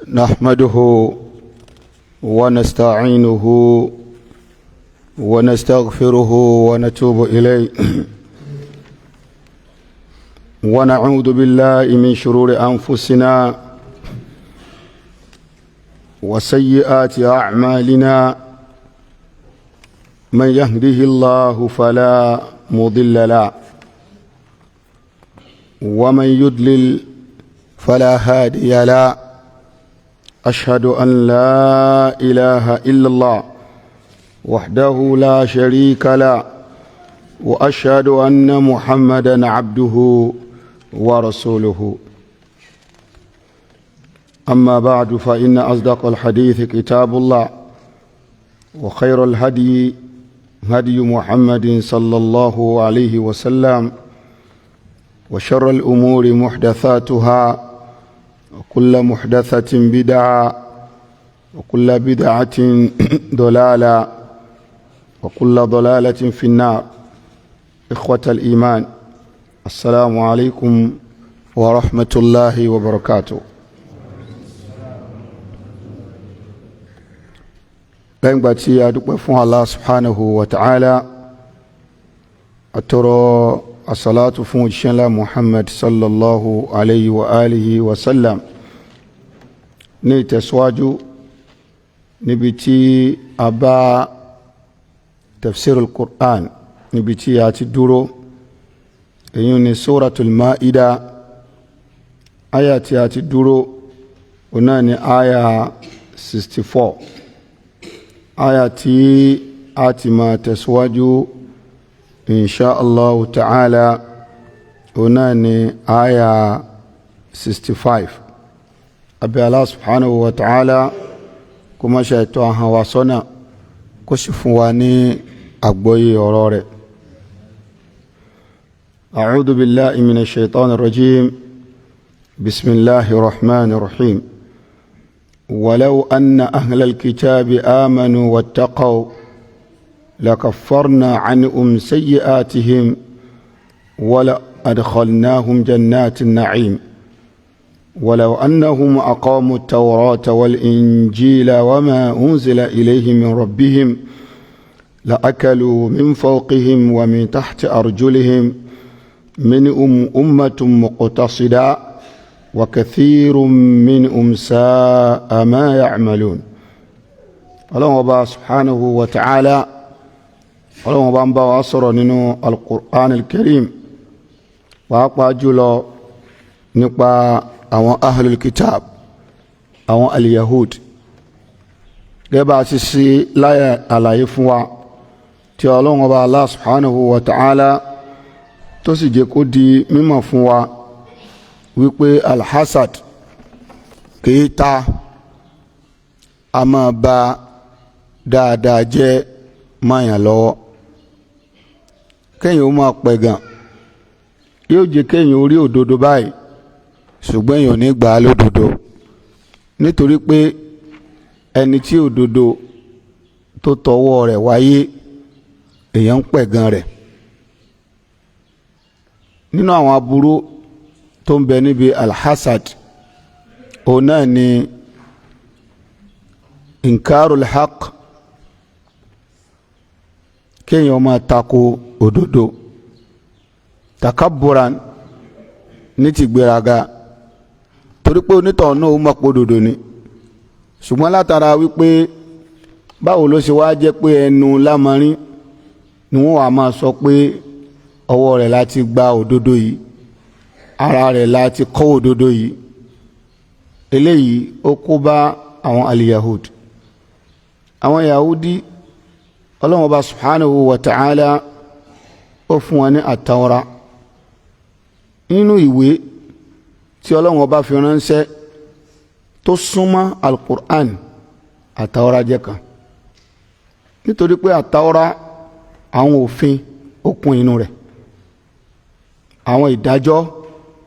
نحمده ونستعينه ونستغفره ونتوب إليه ونعوذ بالله من شرور أنفسنا وسيئات أعمالنا من يهده الله فلا مضل له ومن يضلل فلا هادي له أشهد أن لا إله إلا الله وحده لا شريك له وأشهد أن محمدا عبده ورسوله أما بعد فإن أصدق الحديث كتاب الله وخير الهدي هدي محمد صلى الله عليه وسلم وشر الأمور محدثاتها وكل محدثة بدعة وكل بدعة ضلالة وكل ضلالة في النار. إخوة الإيمان، السلام عليكم ورحمة الله وبركاته. lẹ́yìn gbà tí a dúpẹ́ fún Allah subhanahu wa ta'ala, àtọrọ asalatu fún òjíṣẹ́ Muhammad sallallahu alayhi wa alihi wa sallam, ní ìtẹ̀síwájú níbi tí a bá tafsir al-Qur'an níbi tí a ti dúró. èyí ni suratul Ma'ida. aya tí a ti dúró ọ̀nà ni aya 64. aya tí a ti máa tẹ̀síwájú insha Allah ta'ala ọ̀nà ni aya 65. abi Allah subhanahu wa ta'ala kó má ṣe ètò àhàn wa sọ́nà, kó sì fún wa ní àgbọ́yé ọ̀rọ̀ rẹ̀. a'udhu billahi minash shaitanir rajim. bismillahir rahmanir rahim. ولو أن أهل الكتاب آمنوا واتقوا لكفرنا عنهم سيئاتهم ولأدخلناهم جنات النعيم ولو أنهم أقاموا التوراة والإنجيل وما أنزل إليهم من ربهم لأكلوا من فوقهم ومن تحت أرجلهم منهم أمة مقتصدة وكثير منهم ساء ما يعملون. الله سبحانه وتعالى الله بانبا واسر نينو القرآن الكريم وأقوى جلو نقبا àwọn ahlul kitab, àwọn al-yahud, gẹ́bà ti sí láyé àlàyé fún wa tí Ọlọ́run Ọba Allah subhanahu wa ta'ala tó sì jẹ́ kó di mímọ̀ fún wa wípé alhassad kìí ta a máa ba dáadáa jẹ́ máyàn lọ́wọ́. kéyàn ó máa pẹ̀gàn yóò jẹ́ kéyàn orí òdodo báyìí ṣùgbọ́n èèyàn ní gbà á lódodo, nítorí pé ẹni tí òdodo tó tọwọ́ rẹ̀ wáyé èèyàn ń pẹ̀gàn rẹ̀. nínú àwọn aburú tó ń bẹ níbi alhassad òun náà ni inkarul haq, kéèyàn máa tako òdodo takabburan, ní ti gbéraga, torí pé onítọ̀ náà ó mọ̀ pé òdodo ni, ṣùgbọ́n látara wípé báwo ló ṣe wá jẹ́ pé ẹnu lámarín ni wọ́n wà máa sọ pé ọwọ́ rẹ̀ láti gba òdodo yìí, ara rẹ̀ láti kọ́ òdodo yìí. eléyìí ó kó bá àwọn al-yahud. àwọn yahudi Ọlọ́hun Ọba subhanahu wa ta'ala ó fún wọn ní àtàwọ́rá, nínú ìwé tí Ọlọ́hun Ọba fi ránṣẹ́ tó súnmọ́ al-Qur'an. àtàwọ́rá jẹ́ kan, nítorí pé àtàwọ́rá àwọn òfin ó kún inú rẹ̀, àwọn ìdájọ́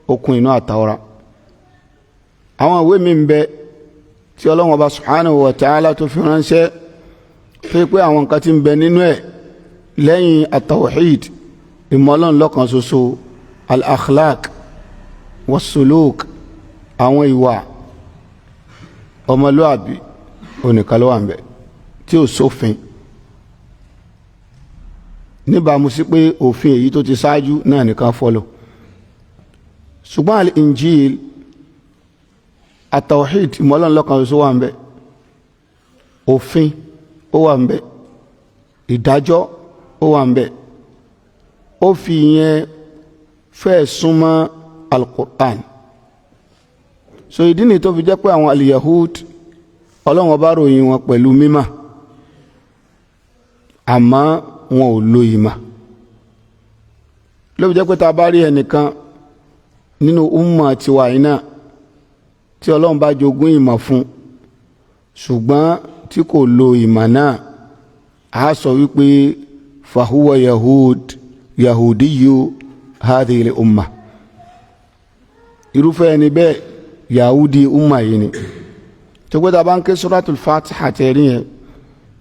ó kún inú àtàwọ́rá. àwọn ìwé mi ń bẹ tí Ọlọ́hun Ọba subhanahu wa ta'ala tó fi ránṣẹ́ tó yẹ pé àwọn nǹkan tí ń bẹ nínú ẹ̀ lẹ́yìn at-tawhid, ìmọ̀ Ọlọ́hun lọ́kan ṣoṣo, al-akhlaq was-suluk, àwọn ìwà ọmọlúàbí onìkan ló wà ń bẹ tí ò sófin níbàámu sí pé òfin èyí tó ti ṣáájú náà nìkan fọlọ. ṣùgbọ́n al-Injil at-tawhid ìmọ̀lọ́nlọ́kan ṣoṣo wà ń bẹ, òfin ó wà ń bẹ, ìdájọ́ ó wà ń bẹ. ó fi yẹn fẹ́ súnmọ́ al-Qur'an. so ìdí ni tó fi jẹ́ pé àwọn al-Yahud Ọlọ́run ọba ròyìn wọn pẹ̀lú mímọ́ àmọ́ wọn ò lo ìmọ̀. ló fi jẹ́ pé tá a bá rí ẹnìkan nínú umma tiwa yìí náà tí Ọlọ́run bá jogún ìmọ̀ fún ṣùgbọ́n tí kò lo ìmọ̀ náà, a sọ wípé fahuwa yahudiyu hadhihi al-umma. irúfẹ́ ẹni bẹ́ẹ̀ yahudi umma yìí ni. tó gbé tá a bá ń ké suratul Fatiha tẹ̀rí yẹn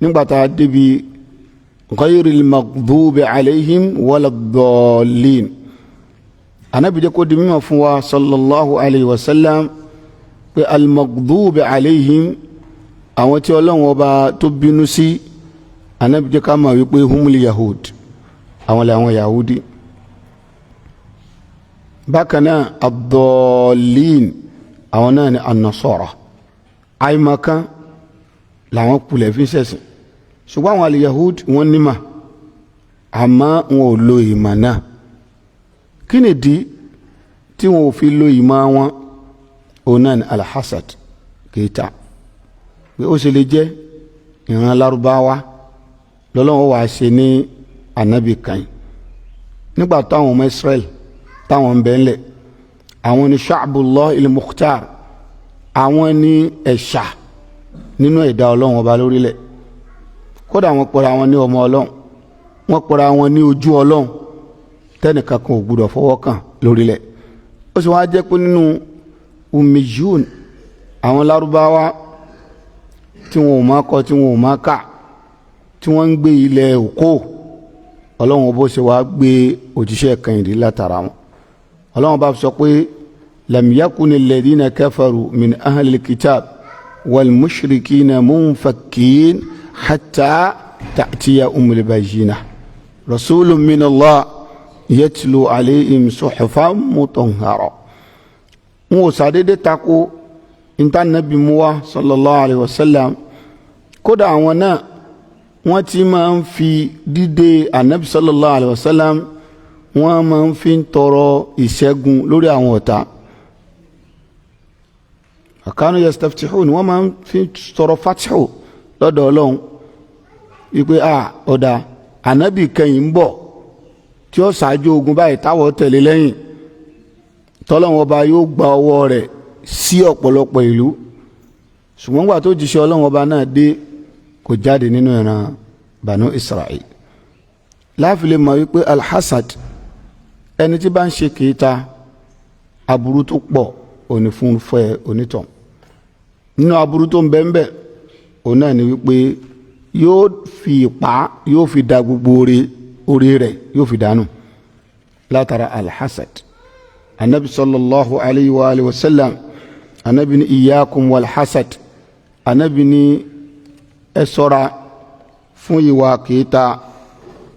nígbà tá a débi ghayril maghdubi alayhim waladdallin, Ànábì jẹ́ kó di mímọ̀ fún wa sallallahu alayhi wa sallam pé al-maghdubi alayhim, àwọn tí Ọlọ́run ọba tó bínú sí, Ànábì jẹ́ ká mọ̀ wípé humul yahud, àwọn làwọn yahudi. bákan náà ad-dallin, àwọn náà ni an-nasara, àìmọ̀kan làwọn kulẹ̀ fi ṣẹ̀sìn. ṣùgbọ́n àwọn al-yahud wọ́n nímọ̀ àmọ́ wọn ò lo ìmọ̀ náà. kí ni ìdí tí wọn ò fi lo ìmọ̀ wọn? òun náà ni al-hasad, kìíta. pé ó ṣe lè jẹ́ ìran Lárúbáwá lọ́lọ́wọ́ wàá ṣe ní ànábì kan nígbà táwọn ọmọ Israel táwọn ń bẹ ńlẹ̀, àwọn ni sha'bullah il-mukhtar, àwọn ni ẹ̀ṣà nínú ẹ̀dá Ọlọ́run ọba lórílẹ̀. kódà wọ́n pọ̀ra wọn ní ọmọ Ọlọ́run, wọ́n pọ̀ra wọn ní ojú Ọlọ́run tẹ́nìkan kan ò gbúdọ̀ fọwọ́ kàn lórílẹ̀. ó sì wá jẹ́ pé nínú ummiyun, àwọn Lárúbáwá tí wọn ò máa kọ tí wọn ò máa kà, tí wọ́n ń gbé ilẹ̀ òkó, Ọlọ́run bó ṣe wá gbé òjíṣẹ́ kan ìdí látara wọn. Ọlọ́run bá sọ pé lam yakuni alladhina kafaru min ahli alkitab wal mushrikina munfakkin hatta ta'tiyahumul bayyinah rasulun min Allah yatlu alayhim suhufan mutahhara. wọn ò sàdédé tako ìtànàbí muwa sallallahu alayhi wa sallam. kódà àwọn náà wọ́n ti máa ń fi dídé ànábì sallallahu alayhi wa sallam, wọ́n máa ń fi tọrọ ìṣẹ́gun lórí àwọn ọ̀tá. kanu yastaftihun, wọ́n máa ń fi tọrọ fatihu lọ́dọ̀ Ọlọ́run wípé ọ̀dà ànábì kẹ́yìn ń bọ̀ tí ó ṣáájú ogun báyìí táwọn tẹ̀lé lẹ́yìn, tọ́lọ́run ọba yóò gba ọwọ́ rẹ̀ sí ọ̀pọ̀lọpọ̀ ìlú. ṣùgbọ́n gbà tó jíṣẹ́ Ọlọ́run ọba náà dé, kò jáde nínú ìran Banu Israel. láàfin lè mọ̀ wípé alhassad, ẹni tí bá ń ṣe kìíta, aburú tó pọ̀ òní fún fẹ́ onítọ̀. nínú aburú tó ń bẹ ń bẹ òun náà ni wípé yóò fi ipá, yóò fi da gbogbo orí rẹ̀ yóò fi dànù látara alhassad. anabi sallallahu alayhi wa alihi wa sallam, anabi ni iyyakum walhassad, anabi ni ẹ ṣọ́ra fún ìwà kìíta,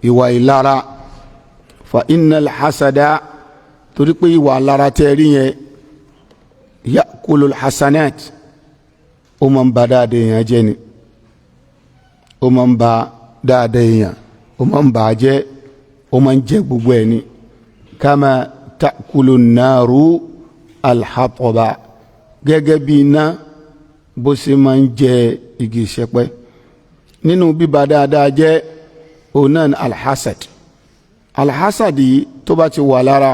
ìwà ìlara. fa innal hasada, torí pé ìwà ìlara tẹ́ rí yẹn, ya'kulul hasanat, ó máa ń ba dáadáa èèyàn jẹ́ ni, ó máa ń ba dáadáa èèyàn, ó máa ń bà á jẹ́, ó máa ń jẹ gbogbo ẹ̀ ni. kama ta'kulu naru alhataba, gẹ́gẹ́ bí iná bó ṣe máa ń jẹ igi ìṣẹ́pẹ́. nínú bíba dáadáa jẹ́ òun náà alhassad. alhassad yìí tó bá ti wà lára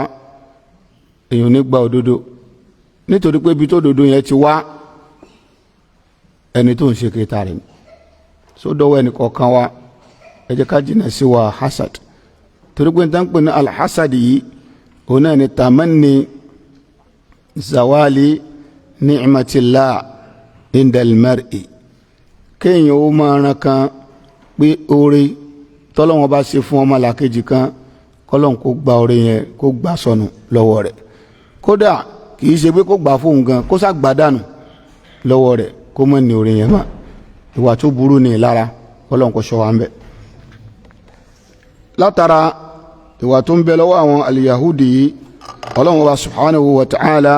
èèyàn nígbà òdodo, nítorí pé ibi tó òdodo yẹn ti wá, ẹni tó ń ṣe kéta rẹ̀ sódọ́wọ́ ẹnì kọ̀ọ̀kan wa, ẹ jẹ́ ká jìnnà sí wa hassad. torí pé nítorí pé ní alhassad yìí òun náà ni tamanni zawali ni'matillah indal mar'i, kéèyàn ó máa ran kan pé oore tọ́lọ́wọ́n bá ṣe fún ọmọ làkejì kan, kọ́lọ́n kó gba oore yẹn kó gbà sọnù lọ́wọ́ rẹ̀. kódà kì í ṣe pé kó gbà fóun gan, kó sá gbà dànù lọ́wọ́ rẹ̀, kó mọ̀ ní orí yẹn mọ́ ìwà tó burú ní lára ọlọ́run kò ṣọ́ wa ń bẹ̀. látara ìwà tó ń bẹ lọ́wọ́ àwọn aliyahudi yìí ọlọ́run wa subhanahu wa ta'ala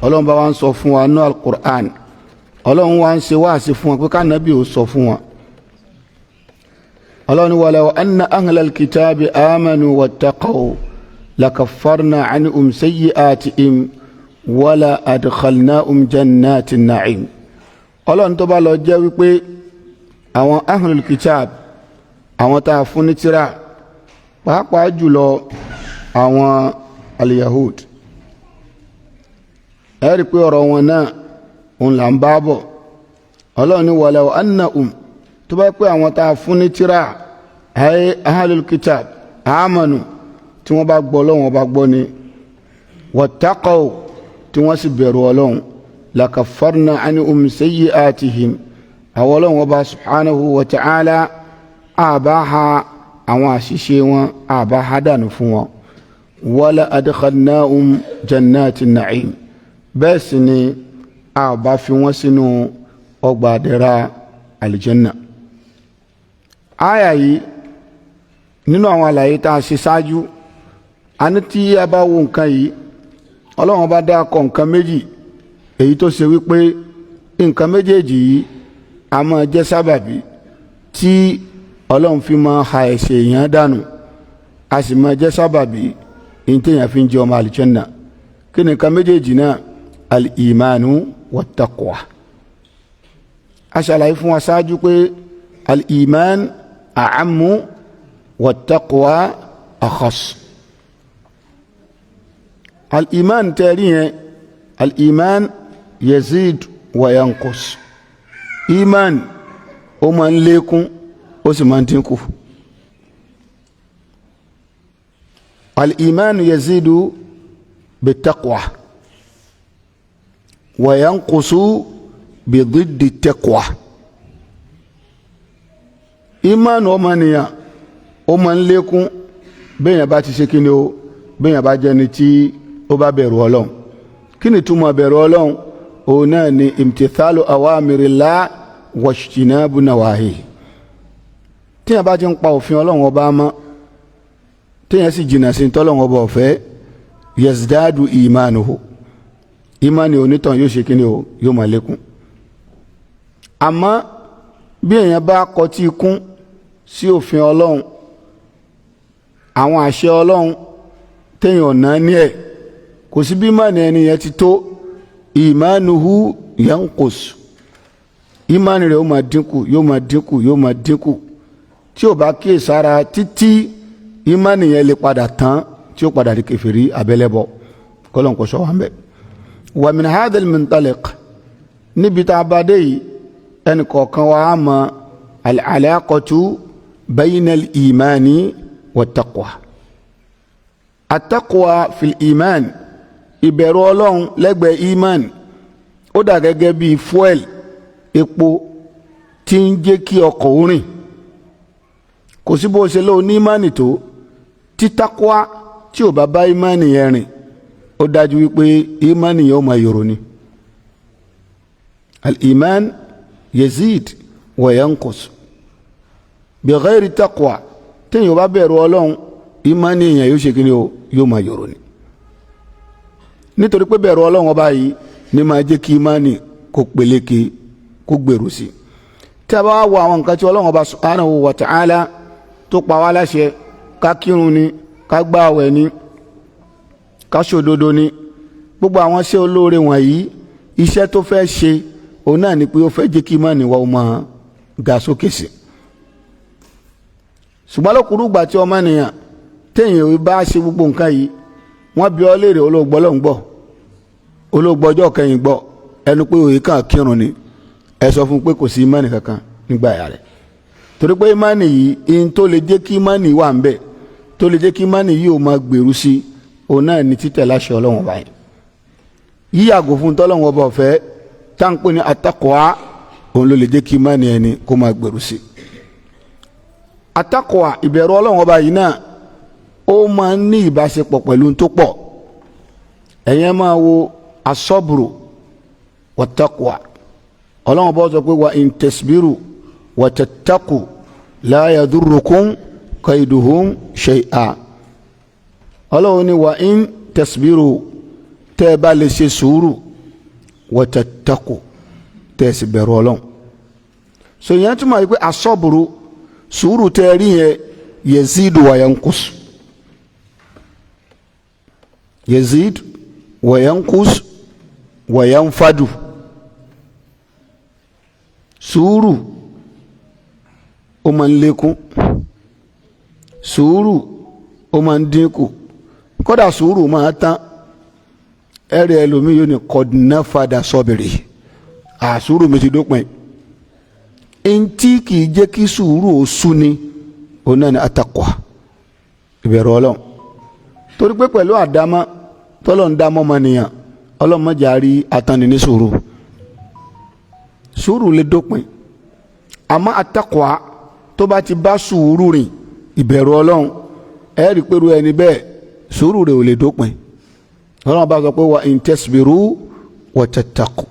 ọlọ́run bá wa ń sọ fún wa ní al-Qur'an ọlọ́run wa ń ṣe wáàsí fún wa pé ká nàbí ò sọ fún wa. ọlọ́run walaw anna ahlal kitabi amanu wattaqaw lakaffarna anhum sayyi'atihim wala adkhalnahum jannatin na'im. ọlọ́run tó bá lọ jẹ́ wípé àwọn ahlul kitab àwọn tá a fún ní tírà pàápàá jùlọ àwọn al-yahud ẹ rí pé ọ̀rọ̀ wọn náà òun là ń bá bọ̀. ọlọ́run ní walaw annahum tó bá pé àwọn tá a fún ní tírà ay ahlul kitab amanu tí wọ́n bá gbọ́ ọlọ́run wọ́n bá gbọ́ ni wattaqaw tí wọ́n sì bẹ̀rù ọlọ́run lakaffarna anhum sayyi'atihim àwọn ọlọ́run wọ́n bá subhanahu wa ta'ala àbáha àwọn àṣìṣe wọn àbáha dànù fún wọn wala adkhalnahum jannatin na'im bẹ́ẹ̀ sì ni àbá fi wọ́n sínú ọgbà àdẹ̀ra aljanna. àyà yìí nínú àwọn àlàyé tá a ṣe ṣáájú a ní tí a bá wo nǹkan yìí ọlọ́run bá dákọ̀ nǹkan méjì èyí tó ṣe wípé nǹkan méjèèjì yìí a máa jẹ́ sábàbí tí ọlọ́run fi máa ha ẹ̀ṣẹ̀ èèyàn dànù a sì máa jẹ́ sábàbí ní téèyàn fi ń jẹ́ ọmọ àlùjánnà. kí ni nǹkan méjèèjì náà? al-imanu wat-taqwa. a ṣàlàyé fún wa ṣáájú pé al-iman a'ammu wat-taqwa akhas. al-iman tẹ̀rí yẹn al-iman yazid wa yanqus. iman ó máa ń lékún ó sì máa ń dínkù. al-iman yazidu bit-taqwa wa yanqusu bi-diddi at-taqwa. iman ọmọnìyàn ó máa ń lékún béèyàn bá ti ṣe kí ni o béèyàn bá jẹ́ni tí ó bá bẹ̀rù ọlọ́run. kí ni túmọ̀ bẹ̀rù ọlọ́run? òun náà ni imtithalu awamirillah wajtinabu nawahi. téèyàn bá ti ń pa òfin ọlọ́run ọba mọ́ téèyàn sì jìnnà sí tọ́lọ́run ọba ọ̀fẹ́ yazdadu imanuhu. imani onítàn yóò ṣe kíni o yóò máa lékún. àmọ́ bí èèyàn bá kọtí ikún sí òfin ọlọ́run àwọn àṣẹ ọlọ́run téèyàn ọ̀nà ní ẹ̀ kò sí bí imani ẹni yẹn ti tó imanuhu yanqus. imani rẹ̀ yóò máa dínkù yóò máa dínkù yóò máa dínkù tí ò bá kíyèsára títí imani yẹn lè padà tán tí ó padà di kèfèrí abẹ́lẹ́bọ kọ́lọ́n kò sọ wá ń bẹ̀. wa min hadha al-mintaliq níbi tá a bá dé yìí ẹnì kọ̀ọ̀kan wa á mọ al-alaqatu bayna al-imani wat-taqwa. at-taqwa fil iman ìbẹ̀rù ọlọ́run lẹ́gbẹ̀ẹ́ iman ó dà gẹ́gẹ́ bíi fuel epo tí ń jẹ́ kí ọkọ̀ ó rìn. kò sí bó ṣe lóò ní imani tó tí takwa tí ò bá bá imani yẹn rìn ó dájú wípé imani yẹn ó máa yòrò ni. al-iman yazid wa yanqus bi ghayri taqwa téèyàn bá bẹ̀rù ọlọ́run imani yẹn yóò ṣe kí ni o yóò máa yòrò ni. nítorí pé bẹ̀rù ọlọ́run ọba yìí ni máa jẹ́ kí imani kó peléke kó gbèrú sí. tí a bá wá wo àwọn nǹkan tí ọlọ́run ọba subhanahu wa ta'ala tó pa wá láṣẹ ká kírun ni ká gbààwẹ̀ ni ká ṣòdodo ni gbogbo àwọn iṣẹ́ olóore wọ̀nyí iṣẹ́ tó fẹ́ ṣe òun náà ni pé ó fẹ́ jẹ́ kí ìmánì wa ó máa ga sókè sí. ṣùgbọ́n lókùrúgbà tí ọmọ ènìyàn téèyàn bá ṣe gbogbo nǹkan yìí wọ́n bi ọ́ léèrè olóògbọ́ ló ń gbọ́ olóògbọ́ ọjọ́ kẹyìn gbọ́ ẹnu pé òye kan kírun ni ẹ sọ fún pé kò sí ìmánì kankan nígbà ìyá rẹ̀ torí pé ìmánì yìí ihun tó lè jẹ́ kí ìmánì wà ń bẹ̀ tó lè jẹ́ kí ìmánì yìí ó máa gbèrú sí òun náà ni títẹ̀ láṣẹ ọlọ́run báyìí yíyàgò fún tọ́lọ́run ọba ọ̀fẹ́ táǹpé ní atakọ̀á òun ló lè jẹ́ kí ìmánì ẹni kó máa gbèrú sí. atakọ̀á ìbẹ̀rù ọlọ́run ọba yìí náà ó máa ń ní ìbáṣepọ̀ pẹ̀lú tó pọ̀ ẹ̀yẹn máa wo asọ́bùrù wọ́tàkọ̀á ọlọ́run bá sọ pé wa in tasbiru wa tattaqu la yadurrukum kaiduhum shay'a. ọlọ́run ní wa in tasbiru tẹ́ ẹ bá lè ṣe sùúrù wa tattaqu tẹ́ ẹ sì bẹ̀rù ọlọ́run. so ìyẹn túmọ̀ yìí pé asọ́bùrù sùúrù tẹ́ ẹ rí yẹn yazidu wa yankus, yazid wa yankus wa yanfadu. sùúrù ó máa ń lékún, sùúrù ó máa ń dínkù, kódà sùúrù máa tán. ẹ̀rẹ̀ ẹlòmíì yóò ní kọ́dínáfàdà sọ́bìrì, sùúrù mi ti dópin. ntí kì í jẹ́ kí sùúrù ó sú ni òun náà ni ataqwa, ìbẹ̀rù ọlọ́run. torí pé pẹ̀lú àdámọ́ tọ́lọ́run dá mọ́ ọmọnìyàn, ọlọ́run má jẹ́ á rí atánni ní sùúrù. sùúrù lè dópin, àmọ́ ataqwa tó bá ti bá sùúrù rìn, ìbẹ̀rù ọlọ́run, ẹ̀rí pẹ̀lú ẹni bẹ́ẹ̀ sùúrù rẹ̀ ò lè dópin. ọlọ́run bá sọ pé wa in tasbiru wa tattaqu.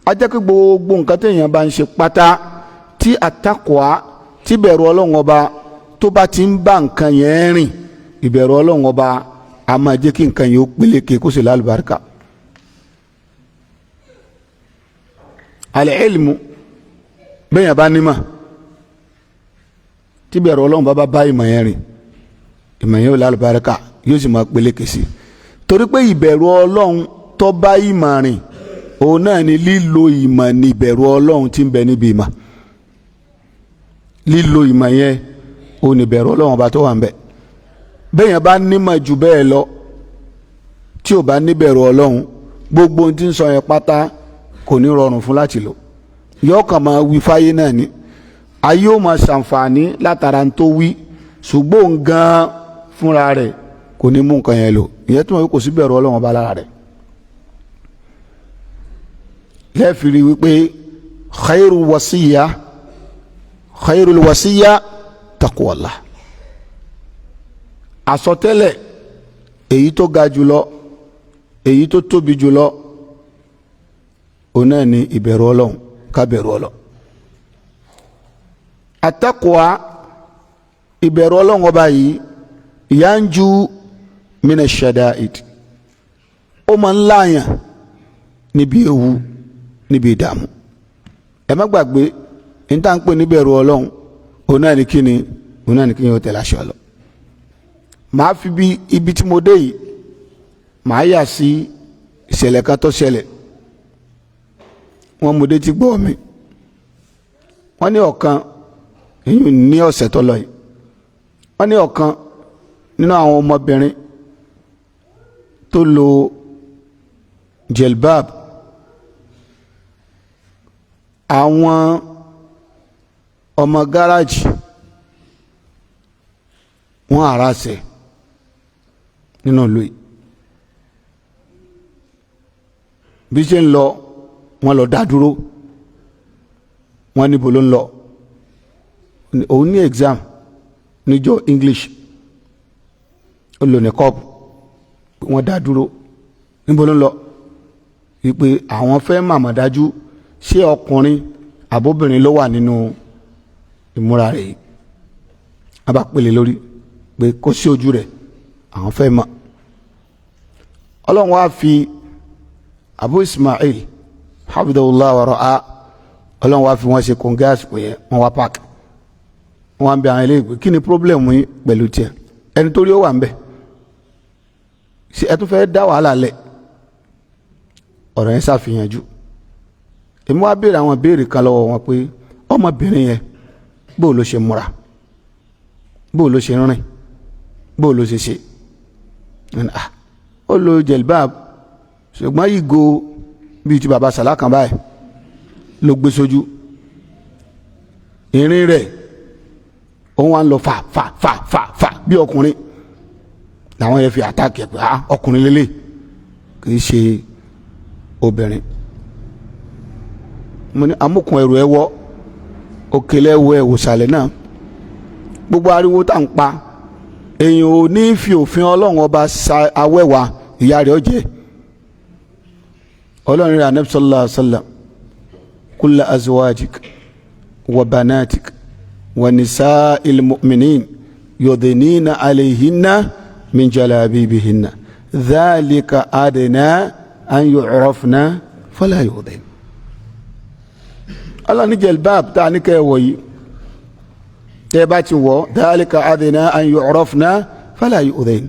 a jẹ́ kí gbogbo nǹkan téèyàn bá ń ṣe pátá tí ataqwa, tí ìbẹ̀rù ọlọ́run ọba tó bá ti ń bá nǹkan yẹn rìn, ìbẹ̀rù ọlọ́run ọba a máa jẹ́ kí nǹkan yẹn ó peléke kó sì lálùbáríkà. al-ilmu bẹ́yàn bá nímọ̀, tí ìbẹ̀rù ọlọ́run bá bá ìmọ̀ yẹn rìn, ìmọ̀ yẹn ó lálùbáríkà, yóò sì máa peléke sí i. torí pé ìbẹ̀rù ọlọ́run tó bá ìmọ̀ rìn, òun náà ni lílo ìmọ̀ ní ìbẹ̀rù ọlọ́run tí ń bẹ níbi ìmọ̀. lílo ìmọ̀ yẹn òun ní ìbẹ̀rù ọlọ́run ọba tó wà ń bẹ. bẹ́yàn bá nímọ̀ jù bẹ́ẹ̀ lọ, tí ò bá níbẹ̀rù ọlọ́run, gbogbo ohun tí ń sọ yẹn pátá kò ní rọrùn fún láti lò. yóò kàn máa wí fáyé náà ni, ayé ó máa ṣàǹfààní látara tó wí, ṣùgbọ́n gan fúnra rẹ̀ kò ní mú nǹkan yẹn lò. ìyẹn tó máa wí kò sí bẹ̀rù ọlọ́run ọba lára rẹ̀. lẹ́ẹ̀fìrí wípé khairul wasiya taqwallah. àsọtẹ́lẹ̀ èyí tó ga jùlọ, èyí tó tóbi jùlọ, òun náà ni ìbẹ̀rù ọlọ́run, ká bẹ̀rù ọlọ́run. àtaqwa, ìbẹ̀rù ọlọ́run ọba yìí, yanju mina shada'id, ó máa ń láàyàn níbi ewu, níbi ìdààmú. ẹ má gbàgbé níta ń pè níbẹ̀rù ọlọ́run, òun náà ni kíni, òun náà ni kíni ó tẹ̀lé àṣẹ ọlọ́run. màá fi bí ibi tí mo dé yìí, màá yà sí ìṣẹ̀lẹ̀ kan tó ṣẹlẹ̀. wọ́n mú dé tí gbọ́ mi, wọ́n ní ọ̀kan, èyí ní ọ̀sẹ̀ tó lọ yìí, wọ́n ní ọ̀kan nínú àwọn ọmọbìnrin tó lo jelbab, àwọn ọmọ gáràjì wọ́n àràsẹ̀ nínú ìlú yìí. bí ṣe ń lọ, wọ́n lọ dá dúró, wọ́n níbo ló ń lọ. òun ní exam níjọ́ English, ó lò ní cup, wọ́n dá dúró, níbo ló ń lọ. wípé àwọn fẹ́ màmá dájú ṣé ọkùnrin àbóbìnrin ló wà nínú ìmúra rẹ̀ yìí. wọ́n bá pèlè lórí pé kó sí ojú rẹ̀, àwọn fẹ́ mọ̀. ọlọ́run wá fi Abu Ismail hafidhahullah wa ra'a, ọlọ́run wá fi wọ́n ṣe kòǹgẹ́ àsìkò yẹn, wọ́n wá park. wọ́n wá ń bẹ àwọn eléyìí pé kí ni problem yín pẹ̀lú tiẹ̀, ẹni tó rí ó wà ń bẹ̀, ṣé ẹ tún fẹ́ dá wàhálà lẹ̀. ọ̀rọ̀ yẹn ṣàfihànjú. èmi wá béèrè àwọn béèrè kan lọ́wọ́ wọn pé ọmọbìnrin yẹn bóò ló ṣe múra, bóò ló ṣe rìn, bóò ló ṣe ṣe. ó lo jelbab, ṣùgbọ́n ìgò bíi ti bàbá sàlá kan báyìí ló gbé sójú. ìrìn rẹ̀ òun wá ń lọ fà bí ọkùnrin, làwọn yẹn fi àtàkì ẹ̀ pé ọkùnrin lélẹ̀ kì í ṣe obìnrin. mo ní amúkùn ẹrù ẹ wọ, òkèlè ẹwọ ẹwò sàlẹ̀ náà, gbogbo ariwo tá à ń pa, èèyàn ò ní fi òfin ọlọ́run ọba sa awẹ́wà, ìyá rẹ̀ ó jẹ́. ọlọ́run rẹ̀ Ànábì sallallahu alaihi wasallam kulla azwajik wa banatik wa nisa'il mu'minin yudnina alayhinna min jalabibihinna dhalika adna an yu'rafna fala yu'dhin. Allah ní jilbab tá ní kẹ́ wọ̀ yìí tẹ́ bá ti wọ̀ dhalika adna an yu'rafna fala yu'dhin.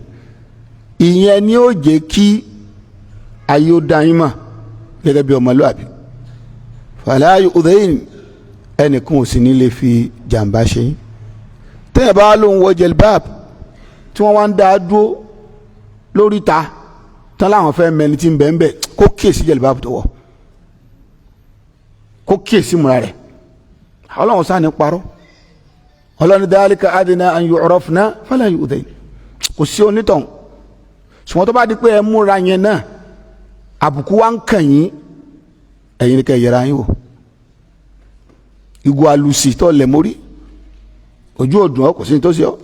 ìyẹn ni ó jẹ́ kí ayé ó dá yín mọ̀ gẹ́gẹ́ bí ọmọlúwàbí fala yu'dhin, ẹnìkan ò sì ní lè fi jàǹbá ṣe yín. tẹ́ ẹ bá lóun wọ jilbab tí wọ́n wá ń dá dúró lórí ta tán láwọn fẹ́ mẹni tí ń bẹ̀ ń bẹ̀ kó kíyèsí jilbab tó wọ̀, kó kíyèsí múra rẹ̀. ọlọ́run sáà ní parọ́, ọlọ́run dhalika adna an yu'rafna fala yu'dhin. kò sí onítọ̀hún ṣùgbọ́n tó bá di pé ẹ múra yẹn náà àbùkù wa ń kàn yín, ẹ̀yin ni kẹ́ yẹra yín wò. ìgò àlùsì tó lẹ̀ mórí ojú òdùn ọ kò sí ní tó ṣe ọ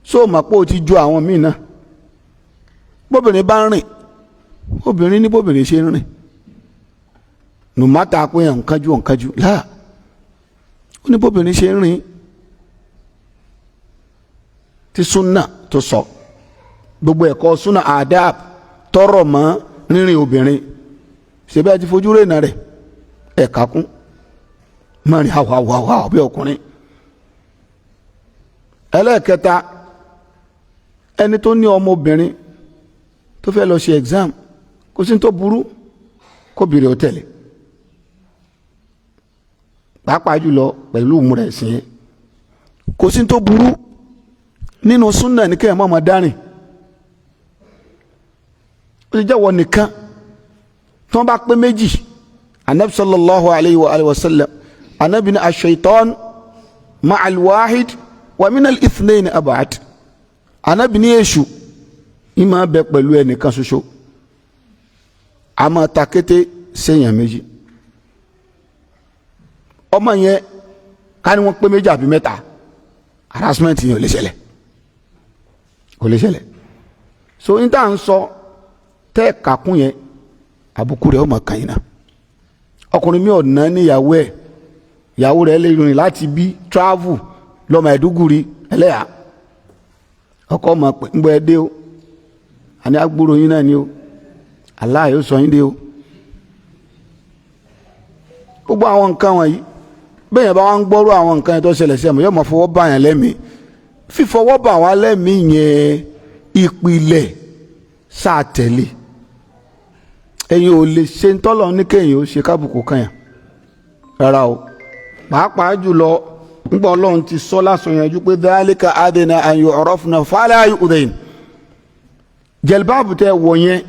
só o mọ̀ pé o ti ju àwọn míì náà. bóbìnrin bá ń rìn obìnrin ní bóbìnrin ṣe ń rìn nùmátà pé ọ̀nkájú láà ó ní bóbìnrin ṣe ń rìn tí Sunnah tó sọ gbogbo ẹ̀kọ́ Sunnah adab tọrọ mọ́ rírìn obìnrin ṣe bẹ́ẹ̀ ti fojú rẹ̀ náà rẹ̀ ẹ̀ka kún mọ́rin hàwàwàwà bí ọkùnrin. ẹlẹ́ẹ̀kẹta ẹni tó ní ọmọbìnrin tó fẹ́ lọ ṣe exam kò sí tó burú kó bìrì ó tẹ̀lé, pàápàá jùlọ pẹ̀lú ìmúra ẹ̀sìn yẹn kò sí tó burú nínú Sunnah ní kẹ́hìn mọ́mọ́ dárìn. ó ti jẹ́wọ́ nìkan tí wọ́n bá pé méjì. anabi sallallahu alayhi wa sallam anabi ni ash-shaytan ma'al wahid wa min al-ithnayn ab'ad. anabi ni èṣù ìmọ̀ bẹ pẹ̀lú ẹnìkan ṣoṣo a máa ta kété séèyàn méjì. ọmọ yẹn ká ní wọ́n pé méjì àbí mẹ́ta harassment yẹn ò lè ṣẹlẹ̀, kò lè ṣẹlẹ̀. so n ta n sọ tẹ́ kakún yẹn àbùkù rẹ̀ ó máa kàn yín náà. ọkùnrin mi ò ná níyàwó ẹ̀, ìyàwó rẹ̀ lè rìn láti bí travel lọ́mọ ẹ̀dúgùrì ẹlẹ́yà ọkọ ọmọ pé ń bọ ẹ dé o àní agbóró yín náà ni o Allah yóò sọ yín dé o. gbogbo àwọn nǹkan wọ̀nyí bẹ́ẹ̀ yẹn bá wá ń gbọ́rọ̀ àwọn nǹkan yẹn tó ṣẹlẹ̀ sí ẹ̀mọ́ yóò máa fọwọ́ bá yẹn lẹ́mìí. fífọwọ́ bá wá lẹ́mìí yẹn ìpìlẹ̀ sàtẹ̀lé ẹ̀yin ò lè ṣe ń tọ́lọ̀ ní kéèyàn ó ṣe kábùkù kan yẹn rárá o. pàápàá jùlọ nígbà ọlọ́run ti sọ lásán yanjú pé dhalika adna an yu'rafna fala yu'dhin. jẹ̀lbáàbù tẹ wọ̀ yẹn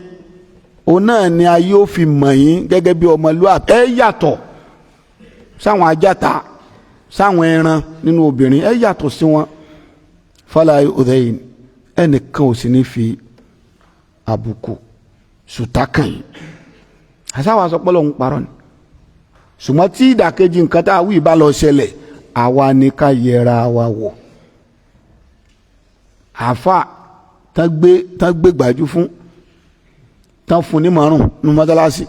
òun náà ni a yóò fi mọ̀ yín gẹ́gẹ́ bí ọmọlúwàbí. ẹ yàtọ̀ sáwọn ajáta sáwọn ẹran nínú obìnrin, ẹ yàtọ̀ sí wọn. fala yu'dhin, ẹnìkan ò sì ní fi àbùkù sùtákàn yìí. àsáwà sọ pé lóun parọ́ ni, ṣùgbọ́n tí ìdàkejì nǹkan tá a wí bá lọ ṣẹlẹ̀ àwa ni ká yẹra wa wò. àáfà tán gbé gbàjú fún tán fún ní márùn ní mọ́tálásì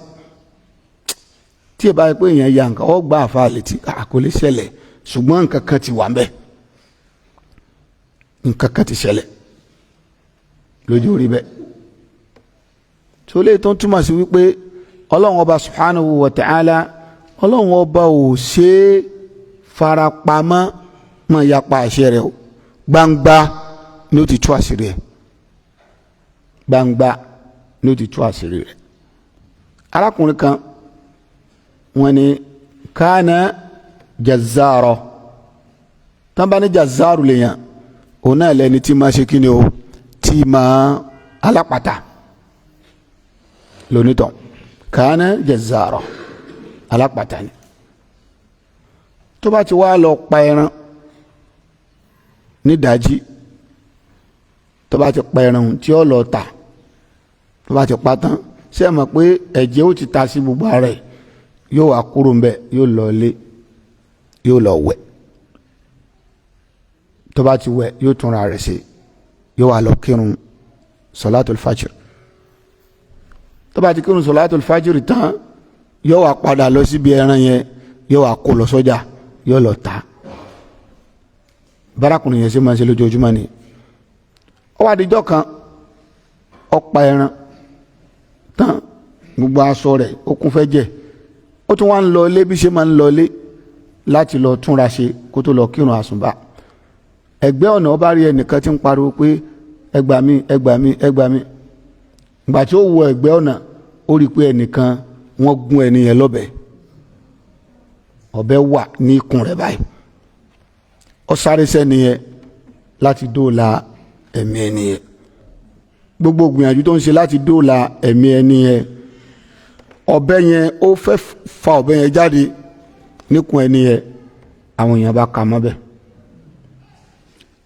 tí ẹ bá yẹ pé èèyàn ya nǹkan ọ gba àáfà létí kò lè ṣẹlẹ̀, ṣùgbọ́n nǹkan kan ti wà ń bẹ̀, nǹkan kan ti ṣẹlẹ̀ lójú orí bẹ́ẹ̀. tó lè tó túmọ̀ sí wípé ọlọ́run ọba subhanahu wa ta'ala ọlọ́run ọba ò ṣe é farapamọ́ mọ́ yapa àṣẹ rẹ̀ o, gbangba ni ó ti tú àṣírí ẹ̀, gbangba ni ó ti tú àṣírí rẹ̀. arákùnrin kan wọ́n ní kánà jazaro, tán bá ní jazaro lèèyàn òun náà lẹni tí máa ṣe kí ni o, tí máa alápàtà lónítọ̀. kánà jazaro alápàtà ni. tó bá ti wá lọ pa ẹran nídàájí, tó bá ti pa ẹran tí ó lọ tà, tó bá ti pa tán ṣé ẹ mọ̀ pé ẹ̀jẹ̀ ó ti ta sí gbogbo ara ẹ̀, yóò wá kúrò ń bẹ̀, yóò lọ lé, yóò lọ wẹ̀. tó bá ti wẹ̀ yóò túnra rẹ̀ ṣe, yóò wá lọ kírun sọlátul fajr. tó bá ti kírun sọlátul fajr tán yóò wá padà lọ síbi ẹran yẹn yóò wá kó lọ sọ́jà yóò lọ tà bárakùnrin yẹn ṣe máa ń ṣe lójoojúmọ́ ni. ó wá dijọ́ kan ó pa ẹran tán gbogbo aṣọ rẹ̀ ó kún fẹ́ jẹ ó tún wá ń lọ ilé bí ṣe máa ń lọ ilé láti lọ túnra ṣe kó tó lọ kírun àsùnbà. ẹ̀gbẹ́ ọ̀nà ó bá rí ẹnìkan tí ń pariwo pé ẹ gbà mí ẹ gbà mí ẹ gbà mí. ìgbà tí ó wo ẹ̀gbẹ́ ọ̀nà ó rí i pé ẹnìkan wọ́n gún ẹni yẹn lọ́bẹ ọ̀bẹ wà ní ikùn rẹ̀ báyìí. ó sáré sẹ́ni yẹn láti dóòlà ẹ̀mí ẹni yẹn. gbogbo gbìyànjú tó ń ṣe láti dóòlà ẹ̀mí ẹni yẹn ọ̀bẹ yẹn ó fẹ́ fa ọ̀bẹ yẹn jáde níkùn ẹni yẹn àwọn èèyàn bá kà mọ́bẹ̀.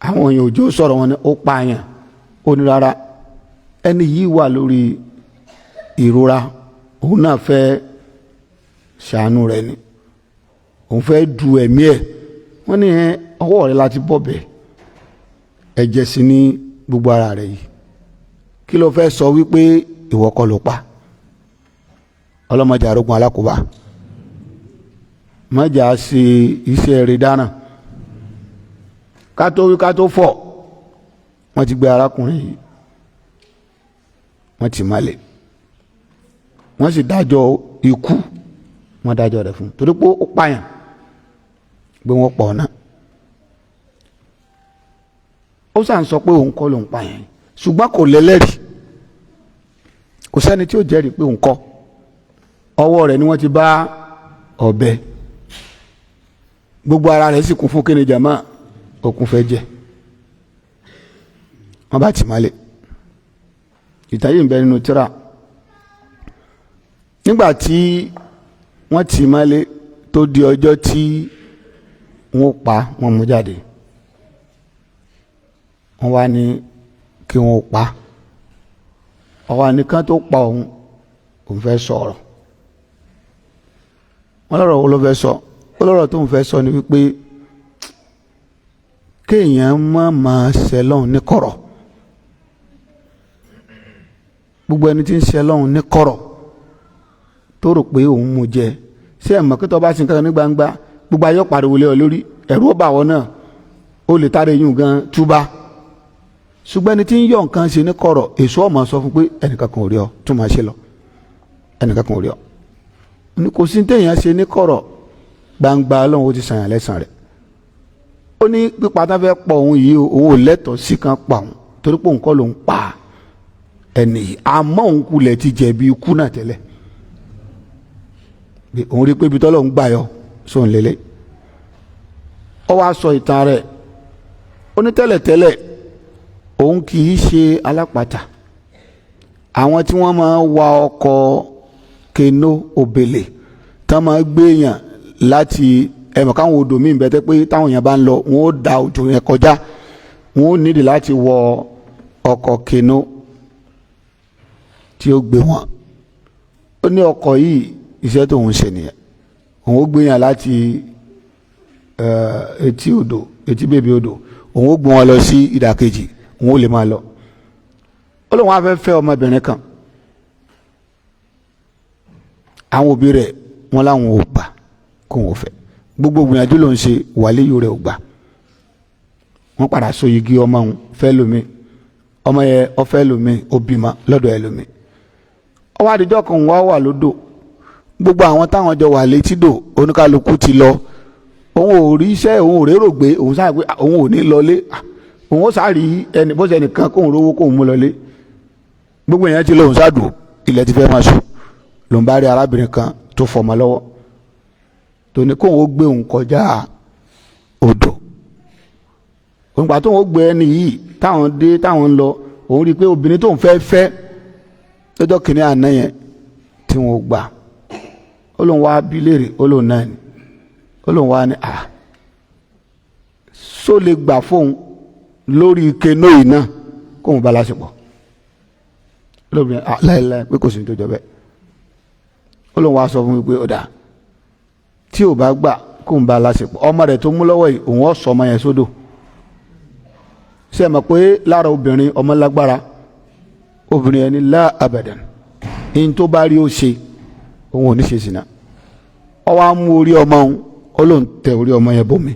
àwọn èèyàn òjò sọ̀rọ̀ wọn ni ó pààyàn ó ní rárá ẹni yìí wà lórí ìrora òun náà fẹ́ ṣàánú rẹ̀ ni òun fẹ́ du ẹ̀mí ẹ̀ wọ́n ní ọwọ́ rẹ̀ láti bọ̀bẹ̀ ẹ̀jẹ̀ sí ní gbogbo ara rẹ̀ yìí kí ló fẹ́ sọ wípé ìwọ kọ́ ló pa ọlọ́mọdé arógun alákòóbá mọ́jà ṣe iṣẹ́ rẹ̀ dáná ká tó wí ká tó fọ̀ wọ́n ti gbé arákùnrin yìí wọ́n ti malẹ̀ wọ́n sì dájọ́ ikú wọ́n dájọ́ rẹ̀ fún torí pé ó pààyàn gbé wọn pọ̀ náà ó sàn sọ pé òun kọ́ ló ń pààyàn ṣùgbọ́n kò lẹ́lẹ́rìí kò sẹ́ni tí ó jẹ́rìí pé òun kọ́ ọwọ́ rẹ̀ ni wọ́n ti bá ọ̀bẹ gbogbo ara rẹ̀ sì kún fún kíni jàmá òkun fẹ́ jẹ wọ́n bá tì mọ́lẹ̀ ìtàyè ń bẹ nínú tírà nígbà tí wọ́n tì mọ́lẹ̀ tó di ọjọ́ tí wọ́n pa wọ́n mú jáde wọ́n wá ní kí wọ́n pa ọwọ́ nìkan tó pa òun fẹ́ sọ̀rọ̀ wọ́n lọ́rọ̀ wo ló fẹ́ sọ ó lọ́rọ̀ tó ń fẹ́ sọ ni wípé kéèyàn má máa ṣẹlọ́hún ní kọ̀rọ̀ gbogbo ẹni tí ń ṣẹlọ́hún ní kọ̀rọ̀ tó rò pé òun mú jẹ ṣé ẹ̀ mọ̀ kí tó bá sin kankan ní gbangba gbogbo ayọ́ pariwo lé ọ lórí ẹ̀rú ó bà wọ́n náà ó lè tára eyín gan túbá ṣùgbọ́n ẹni tí ń yọ nǹkan ṣe ní kọ̀rọ̀ èso ọmọ sọ fún pé ẹnìkan kan ò rí ọ tún máa ṣe lọ ẹnìkan kan ò rí ọ ní kò sí téèyàn ṣe ní kọ̀rọ̀ gbangba ọlọ́run ó ti sàn yàn lẹ́sàn rẹ̀ ó ní pípa tá fẹ́ pọ̀ òun yìí òun ò lẹ́tọ̀ọ́ sí kan pa òun torí pé òun kọ́ ló ń pa ẹni yìí àmọ́ òun kulẹ̀ ti jẹ̀bi ikú náà tẹ́lẹ̀ òun rí pé ibi tọ́lọ́ ń gbà yọ sóun lélẹ̀ ó wá sọ ìtàn rẹ̀ ó ní tẹ́lẹ̀tẹ́lẹ̀ òun kì í ṣe alápatà àwọn tí wọ́n máa wa ọkọ̀ keno òbèlè tán máa gbé èèyàn láti ẹ̀mọ̀ káwọn odò míì bẹ́tẹ́ pé táwọn èèyàn bá ń lọ wọn ó da òjò yẹn kọjá wọn ó nídìí láti wọ ọkọ̀ keno tí ó gbé wọn ó ní ọkọ̀ yìí iṣẹ́ tó ń ṣe nìyẹn òun ó gbé èèyàn láti etí odò etí bèbè odò òun ó gbé wọn lọ sí ìdàkejì òun ó lè máa lọ ó lóun á fẹ́ fẹ́ ọmọbìnrin kan àwọn òbí rẹ̀ wọ́n láwọn ò gbà kó wọn fẹ́ gbogbo gbìyànjú ló ń ṣe wàlíyù rẹ̀ ò gbà wọ́n padà so igi ọmọ òun fẹ́ lómi ọmọ yẹn ó fẹ́ lómi ó bímọ lọ́dọ̀ ẹ̀ lómi ọwọ́ àdìjọ́ kan wá wà lódò gbogbo àwọn táwọn jọ wà létídò oníkálukú ti lọ òun ò rí iṣẹ́ òun ò rérò gbé òun sáà pé òun ò ní lọlé òun ó sáà rí ẹni bó ṣe ẹnìkan kóun rówó kóun mú lọlé gbogbo èèyàn ti lọ òun sáà dùn ilẹ̀ ti fẹ́ máa sùn ló ń bá rí arábìnrin kan tó fọmọ lọ́wọ́ tó ní kóun ó gbé òun kọjá odò òun gbà tóun ó gbé ẹni yìí táwọn dé táwọn ń lọ òun rí i pé obìnrin tóun fẹ́ fẹ́ lọ́jọ́ kìnìún àná yẹn tí wọ́n gbà ó lóun wá bí léèrè ó lóun náà ni ó lóun wá ní só lè gbà fóun lórí keno yìí náà kóun bá láṣepọ̀ lóbìnrin láìláì pé kò sí ní tó jọ bẹ́ẹ̀ ó lóun wá sọ fún mi pé ọ̀dà tí ò bá gbà kóun bá láṣepọ̀ ọmọ rẹ̀ tó mú lọ́wọ́ yìí òun ó sọ ọmọ yẹn sódò ṣe mọ̀ pé lára obìnrin ọmọ lágbára obìnrin ẹni lá abadan in tó bá rí ó ṣe òun ò ní ṣe zina ó wá mú orí ọmọ òun ó lóun tẹ orí ọmọ yẹn bómi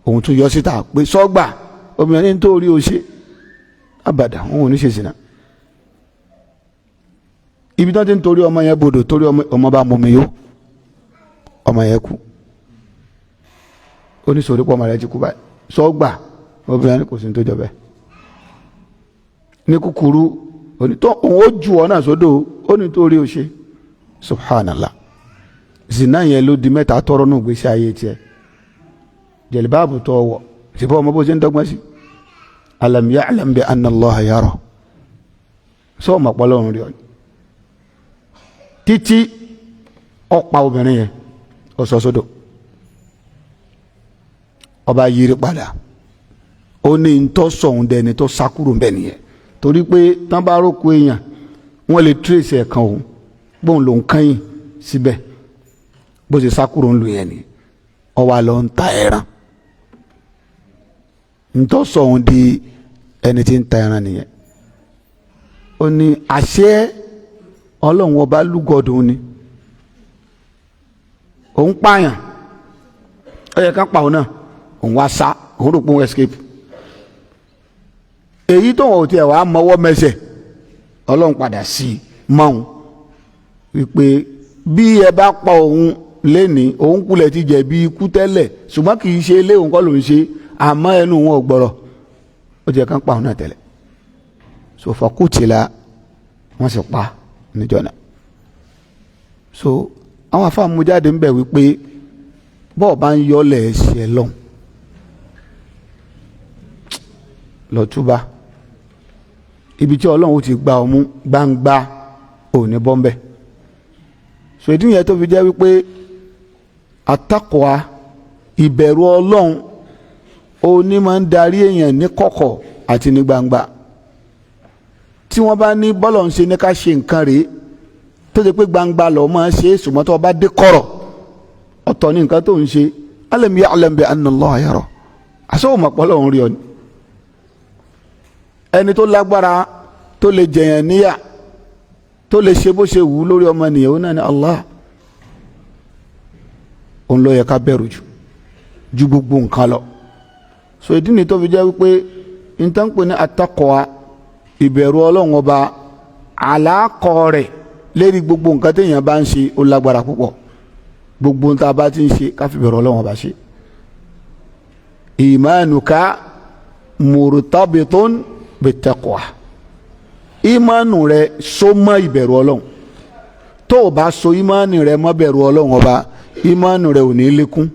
òun tún yọ síta pé sọ́gbà obìnrin ní tó orí o ṣe abàdà òun ò ní ṣe zina ibi tó ti ń torí ọmọ yẹn bodò torí ọmọ bá mọmi yó ọmọ yẹn kú oníṣòrí pọ̀ ọmọ rẹ̀ ti kú báyìí sọ́gbà obìnrin kò sí ní tó jọ bẹ́ẹ̀ ní kúkúrú òun ó ju ọ náà sódò ó ní tó rí o ṣe subhanallah zina yẹn ló di mẹ́ta tọrọ nù gbèsè ayé tiẹ̀ jẹ̀lìbáàbù tó wọ̀ ṣùgbọ́n ọmọ bó ṣe ń dọ́gbọ́n sí alam ya'lam bi anna Allaha yara sọ ọmọ pọ̀ lọ́run rí ọ títí ọ̀pá obìnrin yẹn ọ̀sọ̀ sódò ọba yiri padà ó ní ntọ́ sọ̀hún dẹni tó sákúrò ń bẹ̀ nìyẹn torí pé tán bá rókò èèyàn wọ́n lè tírèsì ẹ̀kan òun bóun lòun kẹ́yìn síbẹ̀ bó ṣe sákúrò ń lò yẹn ni ọwọ́ àlọ́ ń ta ẹran ntọ́ sọ̀hún di ẹni tí ń ta ẹran nìyẹn ó ní àṣẹ ọlọ́run ọba lúgọ̀dùn ni òun pààyàn ó yẹ ká pa òun náà òun wá sá òun rò pé òun escape èyí tó wọn ò tiẹ̀ wàá mọwọ́ mẹsẹ̀ ọlọ́run padà sí i mọ́hún wípé bí ẹ bá pa òun lẹ́ni òun kulẹ̀ ti jẹ̀bi ikú tẹ́lẹ̀ ṣùgbọ́n kì í ṣe ilé òun kọ́ ló ń ṣe àmọ́ ẹnu wọn ò gbọ́rọ̀ ó tiẹ̀ kán pa òun náà tẹ́lẹ̀ so fakutila wọ́n sì pa níjọ́ náà so àwọn afáàmù jáde ń bẹ̀ wípé bọ́ọ̀ bá ń yọlẹ̀ ẹ̀ṣẹ̀ lọ́hùn lọ́túbá ibi tí ọlọ́run ti gba ọmú gbangba òní bọ́m̀bẹ́ so ìdí yẹn tó fi jẹ́ wípé àtàkùwà ìbẹ̀rù ọlọ́run òní máa ń darí èèyàn ní kọ̀kọ̀ àti ní gbangba tí wọ́n bá ní bọ́lọ̀ ń ṣe ní ká ṣe nǹkan rèé tó ṣe pé gbangba lọ máa ṣe é ṣùgbọ́n tó bá dé kọ̀rọ̀ ọ̀tọ̀ ní nǹkan tó ń ṣe alam ya'lam bi anna Allaha yara àṣọ òmàpọ̀ lọ́run rí ọ ni ẹni tó lágbára tó lè jẹyàn níyà tó lè ṣe bó ṣe wù ú lórí ọmọ nìyẹn ó náà ní Allah òun ló yẹ ká bẹ̀rù ju gbogbo nǹkan lọ so ìdí ni tó fi jẹ́ wípé nǹkan pè ní at-taqwa ìbẹ̀rù ọlọ́run ọba àlàkọ rẹ̀ lérí gbogbo nǹkan téèyàn bá ń ṣe ó lágbára púpọ̀ gbogbo nǹkan bá ti ń ṣe ká fi bẹ̀rù ọlọ́run ọba ṣe ìmánuka murtabitun bittaqwa ìmánu rẹ̀ so mọ́ ìbẹ̀rù ọlọ́run tó o bá so ìmánu rẹ̀ mọ́ bẹ̀rù ọlọ́run ọba ìmánu rẹ̀ ò ní lékún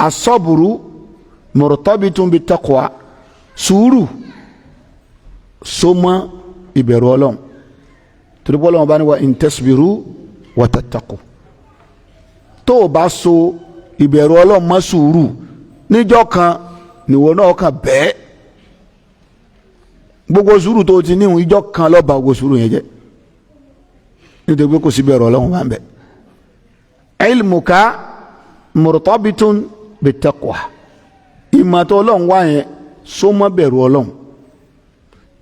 asọ́bùrú murtabitun bittaqwa sùúrù so mọ́ ìbẹ̀rù ọlọ́run torí bọ́ ọlọ́run bá ní wa in tasbiru wa tattaqu tó o bá so ìbẹ̀rù ọlọ́run mọ́ sùúrù níjọ́ kan níwọ náà kàn bẹ́ẹ̀ gbogbo sùúrù tó o ti níhun ìjọ́ kan lọ́ba gbogbo sùúrù yẹn jẹ́ nítorí pé kò sí bẹ̀rù ọlọ́run wà ń bẹ̀ ilmuka murtabitun bittaqwa ìmọ̀tọ́ ọlọ́run wà yẹn so mọ́ bẹ̀rù ọlọ́run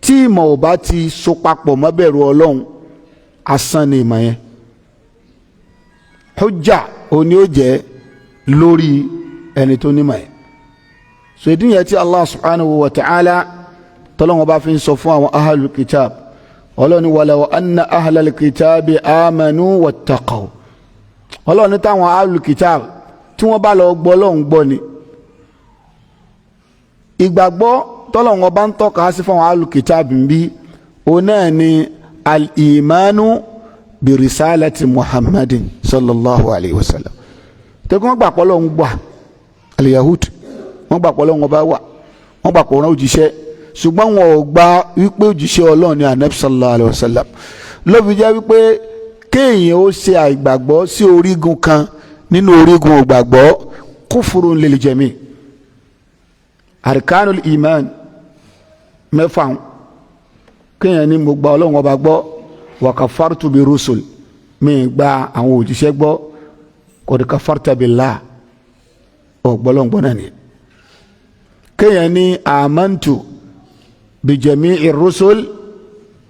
tí ìmọ̀ ò bá ti so papọ̀ mọ́ bẹ̀rù ọlọ́run asán ni ìmọ̀ yẹn hujja òní ó jẹ́ lórí ẹni tó nímọ̀ yẹn so ìdí yẹn tí Allah subhanahu wa ta'ala tọ́lọ́wọ́n bá fi ń sọ fún àwọn ahlul kitab ọlọ́ni walaw anna ahlal kitabi amanu wattaqaw ọlọ́ni táwọn ahlul kitab tí wọ́n bá lọ gbọ́ lọ́hùn gbọ́ ni ìgbàgbọ́ tọ́lọ́wọ́n bá ń tọ́ka sí fún àwọn ahlul kitab bí òun náà ni al-imanu bi risalati muhammadin sallallahu alayhi wa sallam tẹ́kun wọ́n gbà pọ́ lọ́hùn gbà al-yahud wọ́n gbà pọ́ lọ́hùn ọba wà wọ́n gbà pọ́ ọ̀rọ̀ òjíṣẹ́ ṣùgbọ́n wọn ò gba wípé òjíṣẹ́ ọlọ́run ní anabi sallallahu alayhi wa sallam ló fi jẹ́ wípé kéèyàn ó ṣe àìgbàgbọ́ sí orígun kan nínú orígun ògbàgbọ́ kufurun lil jami arkanul iman mẹ́fà kéèyàn ní mo gba ọlọ́run ọba gbọ́ wa kafartu bi rusul mi gba àwọn òjíṣẹ́ gbọ́ qad kafarta billah ọ̀gbọ́lọ́ngbọ́n náà ni kéèyàn ní amantu bi jami'i rusul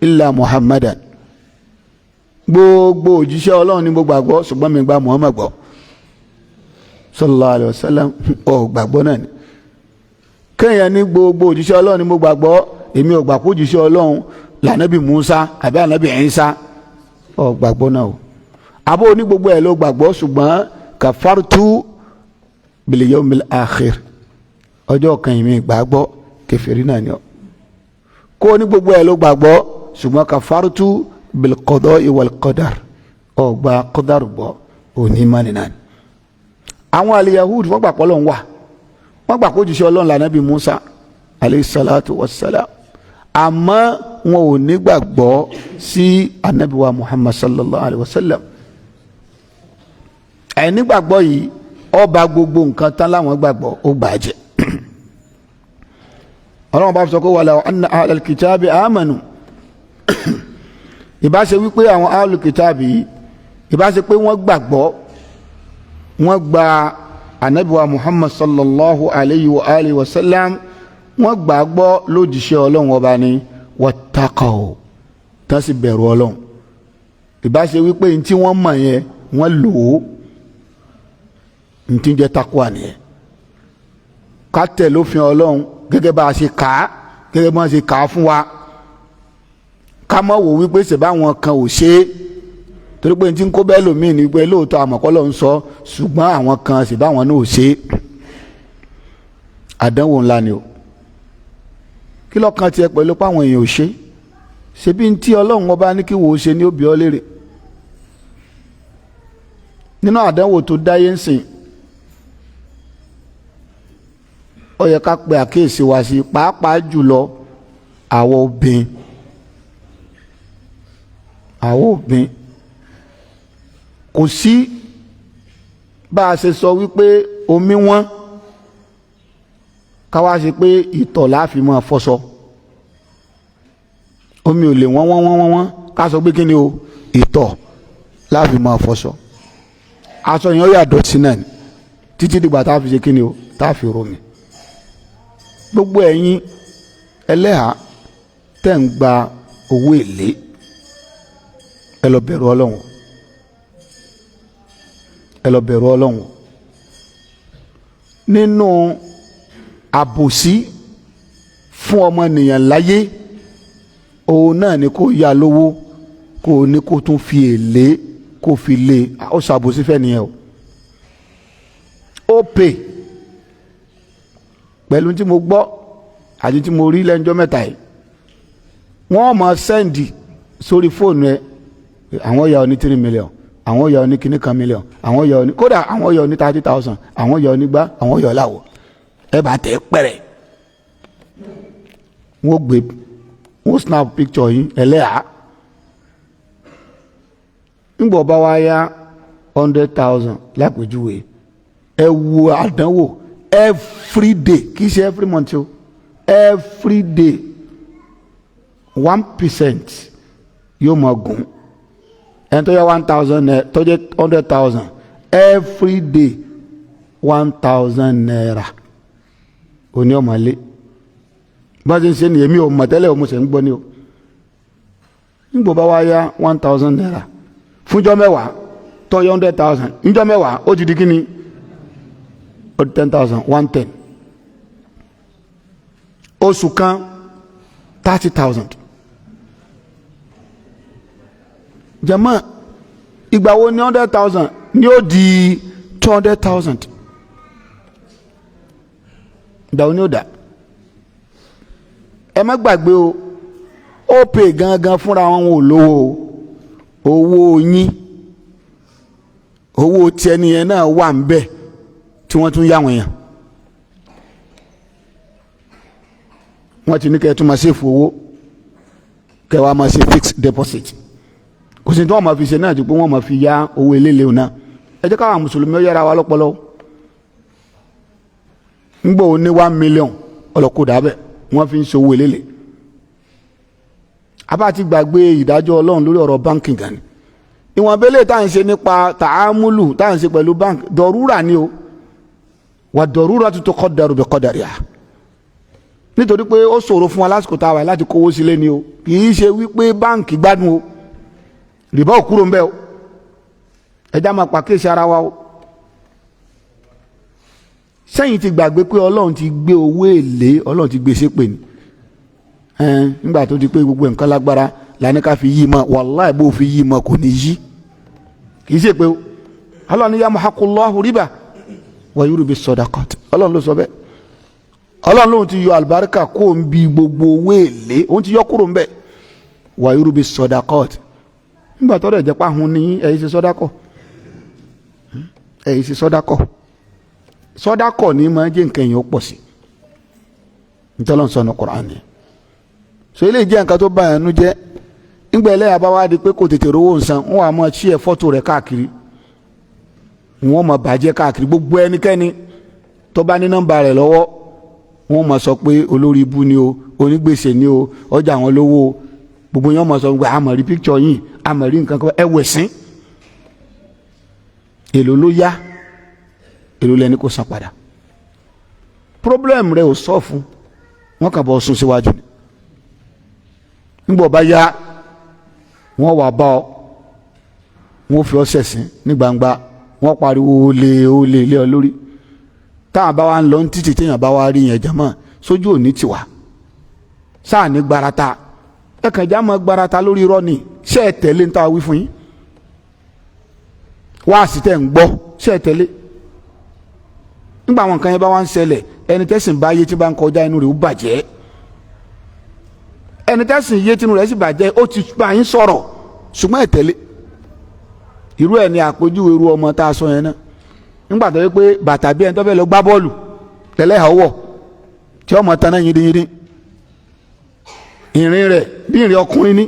illa muhammadan gbogbo òjíṣẹ́ Ọlọ́run ni mo gbàgbọ́ ṣùgbọ́n mi gba Muhammad gbọ́ sallallahu alayhi wa sallam ọ̀ gbàgbọ́ náà ni. kéèyàn ní gbogbo òjíṣẹ́ Ọlọ́run ni mo gbàgbọ́ èmi ò gbà pé òjíṣẹ́ Ọlọ́run lànàbì Musa àbí ànàbì Isa ọ̀ gbàgbọ́ náà o. àbó ní gbogbo ẹ̀ ló gbàgbọ́ ṣùgbọ́n kafartu bil yawmil akhir ọjọ́ kan ìmí gbàgbọ́ kèfèrí náà ni ọ. kó ní gbogbo ẹ̀ ló gbàgbọ́ ṣùgbọ́n kafartu bil qada'i wal qadar ọ̀ gba qadar gbọ́ òní mánì náà ni. àwọn al-Yahud wọ́n gbà pé Ọlọ́run wà wọ́n gbà pé òjíṣẹ́ Ọlọ́run lànàbì Musa alayhi salatu wassalam àmọ́ wọn ò ní gbàgbọ́ sí anabi wa Muhammad sallallahu alayhi wa sallam. ẹni gbàgbọ́ yìí ó bà gbogbo nǹkan tán láwọn gbàgbọ́ ó bàjẹ́. Ọlọ́run bá sọ pé walaw anna ahlal kitabi amanu ìbá ṣe wípé àwọn ahlul kitabi ìbá ṣe pé wọ́n gbàgbọ́ wọ́n gba anabi wa Muhammad sallallahu alayhi wa alihi wa sallam wọ́n gbàgbọ́ lójíṣẹ́ Ọlọ́run ọba ni wattaqaw tán sì bẹ̀rù Ọlọ́run. ìbá ṣe wípé ní tí wọ́n mọ̀ yẹn wọ́n lò ó ní tí ń jẹ́ takwa nìyẹn. ká tẹ̀ lófin Ọlọ́run gẹ́gẹ́ bá a ṣe kà á gẹ́gẹ́ bá a ṣe kà á fún wa. ká má wò wípé ṣèbá àwọn kan ò ṣe é torí pé n ti ń kó bẹ́ẹ̀ lómìn ní pé lóòótọ́ àmọ̀kọ́lọ́ ń sọ ṣùgbọ́n àwọn kan ṣèbá àwọn náà ò ṣe é. àdánwò ńlá ni o. kí lọ́kàn tiẹ̀ pẹ̀lú pé àwọn èèyàn ò ṣe ṣebí ntí Ọlọ́run ọba ní kí wò ó ṣe ní òbí ọ léèrè. nínú àdánwò tó dáyé ń sìn ó yẹ ká pe àkíyèsí wa sí pàápàá jùlọ àwọn obìnrin kò sí bá a ṣe sọ wípé omi wọn ká wá ṣe pé ìtọ̀ láàfin máa fọṣọ omi ò lè wọ́n ká sọ pé kí ni o ìtọ̀ láàfin máa fọṣọ aṣọ yẹn ó yà dọ̀tí náà ni títí dìgbà tá a fi ṣe kí ni o tá a fi romi. gbogbo ẹ̀yin ẹlẹ́hà tẹ̀ ń gba owó èlé ẹ lọ bẹ̀rù Ọlọ́run ẹ lọ bẹ̀rù Ọlọ́run. nínú àbòsí fún ọmọnìyàn láyé òun náà ni kó yá lówó kó ní kó tún fi èlé kó fi lé ó ṣàbòsí fẹ́ nìyẹn o. ó pè pẹ̀lú tí mo gbọ́ àti tí mo rí lẹ́njọ́ mẹ́ta yìí wọ́n máa sẹ́ndì sórí fóònù ẹ àwọn yà ọ ní 3 million àwọn yà ọ ní kíní kan million àwọn yà ọ ní kódà àwọn yà ọ ní 30,000 àwọn yà ọ ní gbá àwọn yà ọ láwọ̀ ẹ bá tẹ̀ pẹ̀rẹ̀ wọ́n snap picture yìí ẹlẹ́yà nígbà bá wá yá 100,000 lápèjúwe ẹ wo àdánwò every day kì í ṣe every month o every day 1% yóò máa gùn ẹni tó yẹ 1,000 tó jẹ 100,000 every day 1,000 naira òní ọmọ lé bá a ti ń ṣe nìyẹn mi ò mọ̀ tẹ́lẹ̀ mo ṣe ń gbọ́ ni o nígbà bá wá yá 1,000 naira fúnjọ́ mẹ́wàá tó yẹ 100,000 níjọ́ mẹ́wàá ó ti di kí ni 10,000 110 oṣù kan 30,000 jama ìgbà wo ni 100,000 ni ó di 200,000 ìgbà wo ni ó dà ẹ má gbàgbé o ó pè gangan fúnra wọn ò lówó owó yín owó tiẹ̀ nìyẹn náà wà ń bẹ̀ tí wọ́n tún yá wọn yàn wọ́n ti ní kẹ́ ẹ tún máa ṣe fowó kẹ́ ẹ wá máa ṣe fixed deposit kò sí tí wọ́n máa fi ṣe náà ju pé wọ́n máa fi yá owó eléle náà ẹ jẹ́ káwọn mùsùlùmí ó yára wa lọ́pọlọ ńgbò ó ní 1 million ọlọ́kọ̀ dàbẹ̀ wọ́n fi ń ṣe owó eléle abá ti gbàgbé ìdájọ́ ọlọ́run lórí ọ̀rọ̀ banking gan ni ìwọ̀n abẹ́lẹ̀ tá à ń ṣe nípa tààmúlù tá à ń ṣe pẹ̀lú bank dọ̀rúrà ni o wà dọ̀rúrà tó kọ́ dẹrù bẹ̀ kọ́ dẹrù yà nítorí pé ó ṣòro fún wa lásìkò tá a wà láti kówó sílé ni o kì í ṣe wípé báǹkì gbádùn o rìbá ò kúrò ń bẹ o ẹjá máa pàkíyèsí ara wa o. sẹ́yìn ti gbàgbé pé ọlọ́run ti gbé owó èlé ọlọ́run ti gbé ṣépè ni nígbà tó di pé gbogbo nǹkan lágbára lànà ká fi yí mọ́ wàláì bó fi yí mọ́ kò ní yí kì í ṣe pé ọlọ́run ní yamhaqullahu riba wa yurbi sadaqat ọlọ́run ló sọ bẹ́ẹ̀ ọlọ́run lóun ti yọ àlùbáríkà kó ń bi gbogbo owó èlé òun ti yọ kúrò ń bẹ̀ wa yurbi sadaqat nígbà tó dẹ̀ jẹ́ pàhùn ní ẹ̀yìn ṣe sọ́dákọ̀ ẹ̀yìn ṣe sọ́dákọ̀ ní máa jẹ́ nǹkan èèyàn ó pọ̀ sí nítorí sọ̀nà Kùránì so ilé jẹ́ nǹkan tó bá ẹnu jẹ́ nígbà ẹlẹ́yà bá wá di pé kò tètè rówó nsàn wọ́n wà máa ṣí ẹ̀ fọ́tò rẹ̀ káàkiri wọ́n máa bàjẹ́ káàkiri gbogbo ẹnikẹ́ni tó bá ní nọ́mbà rẹ̀ lọ́wọ́ wọ́n máa sọ pé olórí ibú ni o onígbèsè ni o ọjà àwọn lówó o gbogbo yẹn máa sọ pé àmọ̀ rí píkṣọ̀ yìí àmọ̀ rí nǹkan kan ẹwẹ̀sìn èlò ló yá èlò lẹni kò san padà problem rẹ̀ ò sọ fún wọn kàn bọ́ sún síwájú ni nígbà bá yá wọ́n wà bá ọ wọ́n fi ọ sẹ̀sìn ní gbangba wọ́n pariwo olè ilé ọ lórí táwọn bá wa ń lọ ní títì téèyàn bá wa rí yẹn jẹ́mọ́ sójú òní tiwa sáà ní gbarata ẹ kàn já mọ́ gbarata lórí irọ́ ni ṣé ẹ tẹ̀lé ń ta wí fún yín wá sí tẹ̀ ń gbọ́ ṣé ẹ tẹ̀lé nígbà àwọn nǹkan yẹn bá wá ń ṣẹlẹ̀ ẹni tẹ́sìn bá yé tí bá ń kọjá inú rẹ̀ ó bàjẹ́ ẹni tẹ́sìn yé tí inú rẹ̀ sì bàjẹ́ ó ti bá yín sọ̀rọ̀ ṣùgbọ́n ẹ tẹ̀lé irú ẹ̀ ní àpèjúwe irú ọmọ tá a sọ yẹn náà nígbà tó yẹ pé bàtà bí ẹni tó fẹ́ lọ gbá bọ́ọ̀lù tẹ́lẹ̀ ọwọ́ tí ọmọ tán náà yíndínyíndín ìrìn rẹ̀ bí ìrìn ọkùnrin ní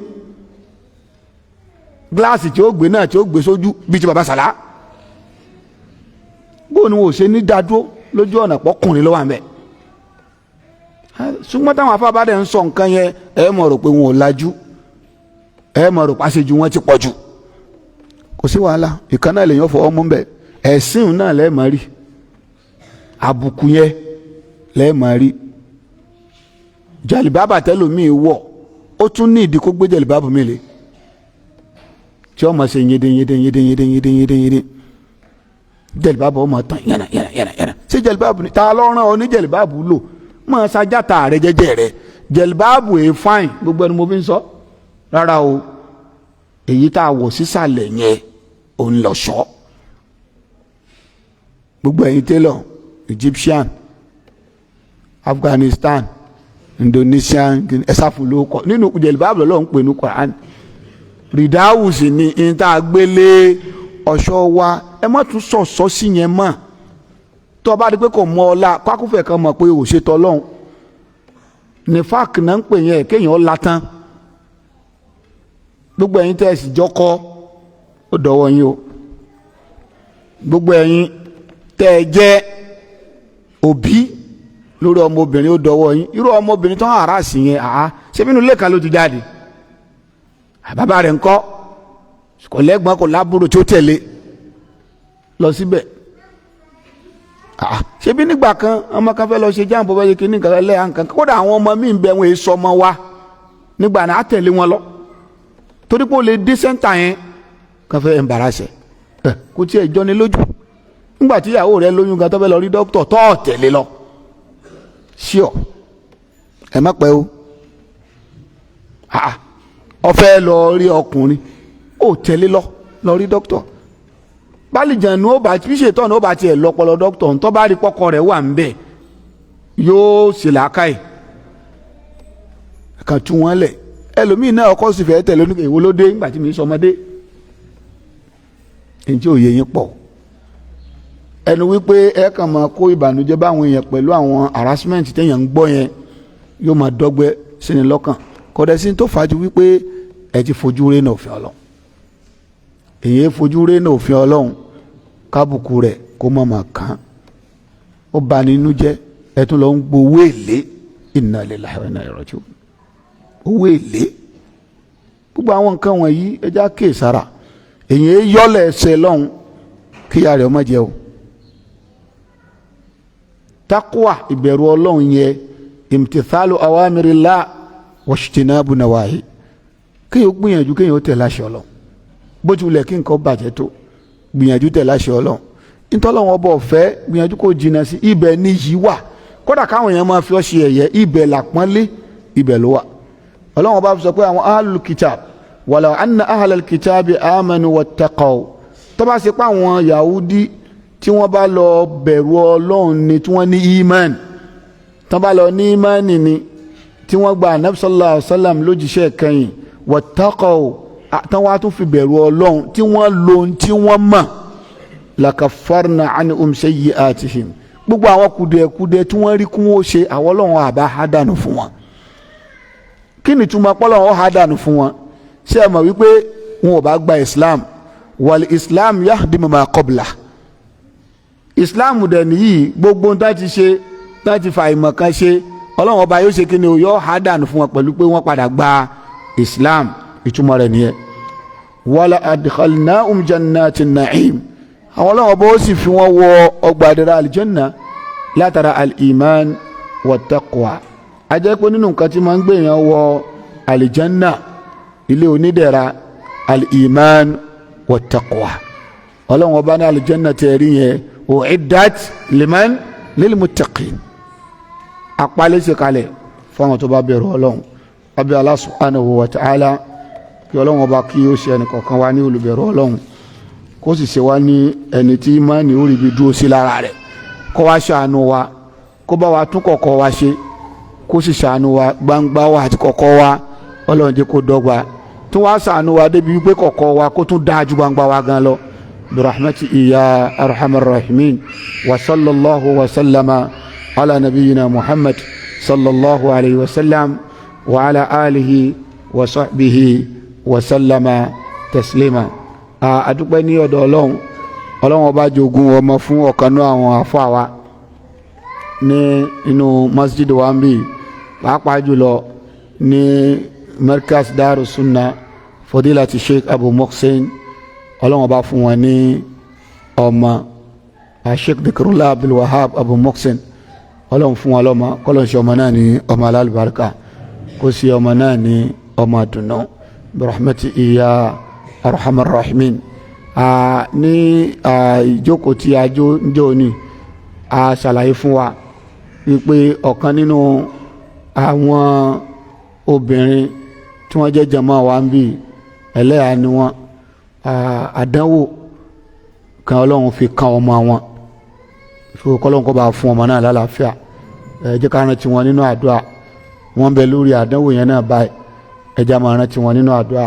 gíláàsì tí ó gbé náà tí ó gbé sójú bíi ti bàbá sàlá bóun ni wọn ò ṣe ní dádúró lójú ọ̀nà pọ́kùnrin ló wà ń bẹ̀ ṣùgbọ́n táwọn afábádẹ́ ń sọ nǹkan yẹn ẹ mọ̀ rò pé wọn ò lajú ẹ mọ̀ rò pàṣẹjù wọn ti pọ̀ jù kò sí wàhálà ìkan náà lèyàn fọwọ́ mú bẹ́ẹ̀ ẹ̀sìn náà lẹ́ẹ̀mọ́ rí àbùkù yẹn lẹ́ẹ̀mọ́ rí jàlìbábà tẹ́lòmíì wọ̀ ó tún ní ìdí kó gbé jàlìbábà mi lé tí ọmọ ṣe yédéyédéyédéyédéyédéyédé jẹlibaabu ọmọ tán yànnà ṣé jẹlibaabu ni ta lọ́rùn ọ ní jẹlibaabu lò mọ sajata rẹ jẹjẹ rẹ jẹlibaabu ẹ fain gbogbo ẹni mo fi ń sọ rárá o èyí tá a wọ̀ sísàlẹ̀ yẹn ò ń lọ sọ gbogbo ẹ̀yin tẹ́lọ̀ Egyptian Afghanistan Indonesian ẹsàfùlókọ nínú jẹlibaabu lọ́wọ́ ń pè ní Quran rìdáwùsì ni ìta gbélé ọ̀ṣọ́ wa ẹ má tún sọ̀sọ́ sí yẹn mọ́ tó o bá di pé kò mọ ọlá kwakúfẹ̀ kan mọ̀ pé ò ṣe tọ́lọ́hún ní fáàkì náà ń pè yẹn kéèyàn la tán gbogbo ẹ̀yin tẹ́ ẹ sì jọkọ ó dọ̀wọ́ yín o gbogbo ẹ̀yin tẹ́ ẹ jẹ́ òbí lórí ọmọbìnrin ó dọ̀wọ́ yín irú ọmọbìnrin tó ń hàrá sí yẹn ṣé bínú lẹ́ẹ̀kan ló ti jáde bàbá rẹ̀ ńkọ́ kò lẹ́gbọ́n kò lábúrò tí ó tẹ̀lé lọ síbẹ̀ ṣebí nígbà kan ọmọ kan fẹ́ lọ ṣe jáàmù bọ́bá yẹ kí ní nǹkan lẹ́yà nǹkan kódà àwọn ọmọ mi ń bẹ wọn èso ọmọ wa nígbà náà á tẹ̀lé wọn lọ torí pé ó lè dé sẹ́ńtà yẹn kan fẹ́ ẹ̀ǹbàràṣẹ̀ kò tiẹ̀ jọni lójú nígbà tí ìyàwó rẹ̀ lóyún gan tó fẹ́ lọ rí dókítà tó tẹ̀lé lọ ṣíọ ẹ má pẹ́ o ó fẹ́ lọ rí ọkùnrin ó tẹ̀lé lọ rí dókítà bálìjànú ó bá tí ṣètọ́ ní ó bá tiẹ̀ lọ́pọlọ dókítà ń tọ́ bá rí pọ́kọ rẹ̀ wà ń bẹ̀ yóò sì làákàyè kàn tú wọn lẹ̀ ẹlòmíì náà ọkọ sì fẹ́ tẹ̀lé oníkè ìwọ ló dé nígbà tí mi sọmọdé èyí tí òye yín pọ̀ ẹnu wípé ẹ kàn máa kó ìbànújẹ́ báwọn èèyàn pẹ̀lú àwọn harassment téèyàn ń gbọ́ yẹn yóò máa dọ́gbẹ́ sínú lọ́kàn kọ́dẹ́sí tó fàájú wípé ẹ ti fojú rénà òfin Ọlọ́run èyí fojú rénà òfin Ọlọ́run kábùkù rẹ̀ kó má máa kàn ó bà nínú jẹ́ ẹ tún lọ ń gbowó èlé inna lillahi wa inna ilaihi raji'un owó èlé gbogbo àwọn nǹkan wọ̀nyí ẹja kéè sára èyí yọlẹ̀ ẹsẹ̀ lọ́hùn kíyà rẹ̀ ọmọ jẹ́ o takwa ìbẹ̀rù Ọlọ́run yẹ imtithalu awamirillah wajtinabu nawahi kéèyàn gbìyànjú kéèyàn ó tẹ̀ láṣẹ Ọlọ́run bó tilẹ̀ kí nǹkan bàjẹ́ tó gbìyànjú tẹ̀ láṣẹ ọlọ́run ntọ́lọ́run ọba ọ̀fẹ́ gbìyànjú kó jìnnà sí ibẹ̀ ní yìí wà kódà káwọn èèyàn máa fi ọ́ ṣe ẹ̀yẹ ibẹ̀ làpọ́nlé ibẹ̀ ló wà ọlọ́run ọba sọ pé àwọn ahlul kitab walaw anna ahlal kitabi amanu wattaqaw tó bá ṣe pé àwọn Yahudi tí wọ́n bá lọ bẹ̀rù ọlọ́run ni tí wọ́n ní iman tó bá lọ ní iman ni tí wọ́n gba anabi sallallahu alayhi wa sallam lójíṣẹ́ kẹ́yìn wattaqaw tán wá tún fi bẹ̀rù ọlọ́run tí wọ́n lo tí wọ́n mọ̀ lakafarna anhum sayyi'atihim gbogbo àwọn kùdìẹ̀kùdìẹ̀ tí wọ́n rí kún ó ṣe àwọn ọlọ́run àbá hádànù fún wọn kí ni túmọ̀ pọ́lọ́run ó hádànù fún wọn ṣé ẹ mọ̀ wípé wọn ò bá gba islam wal islam yahdimu ma qabla islam dẹ̀ nìyí gbogbo ń táti ṣe láti fa ìmọ̀ kan ṣe ọlọ́run ọba yóò ṣe kí ni yóò hádànù fún wọn pẹ̀lú pé wọ́n padà gba islam ìtumọ̀ rẹ̀ nìyẹn wala adkhalnahum jannatin na'im àwọn ọlọ́wọ́ bó sì fi wọ́n wọ ọgbà àdìrà aljanna látara al-iman wa taqwa a jẹ́ pé nínú nǹkan tí máa ń gbé yẹn wọ aljanna ilé onídẹ̀ra al-iman wa taqwa ọlọ́wọ́ bá ní aljanna tẹ̀rí yẹn u'iddat liman lilmuttaqin apálẹ̀ ṣe kalẹ̀ fáwọn tó bá bẹ̀rù ọlọ́run abi Allah subhanahu wa ta'ala kí ọlọ́run ọba kí ó ṣe ẹnì kọ̀ọ̀kan wa ní olùbẹ̀rù ọlọ́run kó sì ṣe wá ní ẹni tí ìmánì ó rí bí dúró sí lára rẹ̀ kó wá ṣàánú wa kó bá wa tún kọ̀kọ̀ wa ṣe kó sì ṣàánú wa gbangba wa àti kọ̀kọ̀ wa ọlọ́run jẹ́ kó dọ́gba tún wá ṣàánú wa débi wípé kọ̀kọ̀ wa kó tún dáa ju gbangba wa gan lọ birahmati ya arhamar rahimin wa sallallahu wa sallama ala nabiyyina muhammad sallallahu alayhi wa sallam wa ala alihi wa sahbihi wa sallama taslima adúpẹ́ ní ọ̀dọ̀ ọlọ́run ọba jogún ọmọ fún ọ̀kanú àwọn àfáà wa ní inú masjid wa ń bì pàápàá jùlọ ní markaz daru sunna fadilati sheikh abu muhsin ọlọ́run ọba fún wọn ní ọmọ sheikh dhikrullah abdul wahab abu muhsin ọlọ́run fún wọn lọ́mọ kọ́lọ́n ṣe ọmọ náà ní ọmọ alálùbáríkà kó sí ọmọ náà ní ọmọ àdùnnà birahmati iya arhamar rahimin ní ìjókòó tí a jó ń jẹ́ òní a ṣàlàyé fún wa wípé ọ̀kan nínú àwọn obìnrin tí wọ́n jẹ́ jàmáà wa ń bì ẹlẹ́yà ni wọ́n àdánwò kan ọlọ́run fi kan ọmọ wọn fún kọ́lọ́run kó bá fún ọmọ náà lálàáfíà jẹ́ ká rántí wọn nínú àdúrà wọ́n bẹ lórí àdánwò yẹn náà báyìí ẹja máa rántí wọn nínú àdúrà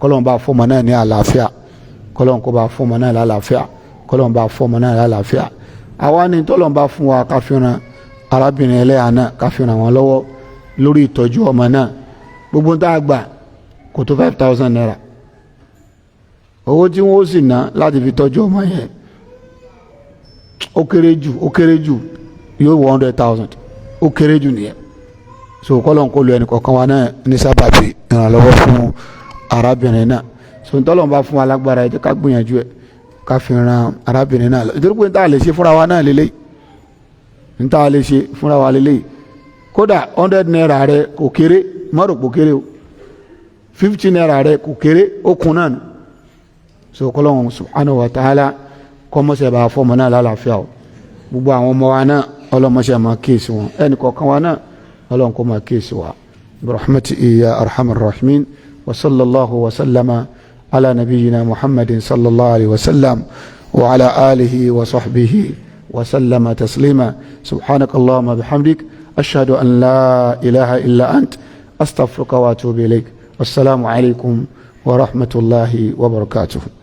kọ́lọ́run bá fún ọmọ náà ní àlàáfíà kọ́lọ́run kó bá fún ọmọ náà lálàáfíà kọ́lọ́run bá fún ọmọ náà lálàáfíà àwa ni tọ́lọ́run bá fún wa káfíran arábìnrin ẹlẹ́yà náà káfíran wọn lọ́wọ́ lórí ìtọ́jú ọmọ náà gbogbo tá a gbà kò tó 5,000 naira owó tí wọ́n sì ná láti fi tọ́jú ọmọ yẹn ó kéré jù yóò 100,000 ó kéré jù nìyẹn so kọ́lọ́run kó lu ẹnì kọ̀ọ̀kan wa náà ní sábàbí ìrànlọ́wọ́ fún arábìnrin náà so ntọ́lọ́run bá fún wa lágbára ẹ jẹ́ ká gbìyànjú ẹ ká fi ran arábìnrin náà lọ nítorí pé níta lè ṣe fúnra wa náà lélẹ́yìí níta lè ṣe fúnra wa lélẹ́yìí kódà 100 naira rẹ kò kéré mọ́rò kò kéré o 50 naira rẹ kò kéré ó kun náà nù so kọ́lọ́run subhanahu wa ta'ala kọ́mọ́sẹ̀ bá fọ́ọ̀mù náà lálàáfíà o gbogbo àwọn ọmọ wa náà ọlọ́mọṣẹ́ máa kíyèsí wọn ẹnì kọ̀ọ̀kan wa náà ọlọ́run kó máa kíyèsí wa birahmati ya arhamar rahimin wa sallallahu wa sallama ala nabiyyina muhammadin sallallahu alayhi wa sallam wa ala alihi wa sahbihi wa sallama taslima subhanakallahumma bihamdik ashhadu an la ilaha illa ant astaghfiruka wa atubu ilayk wassalamu alaykum wa rahmatullahi wa barakatuh.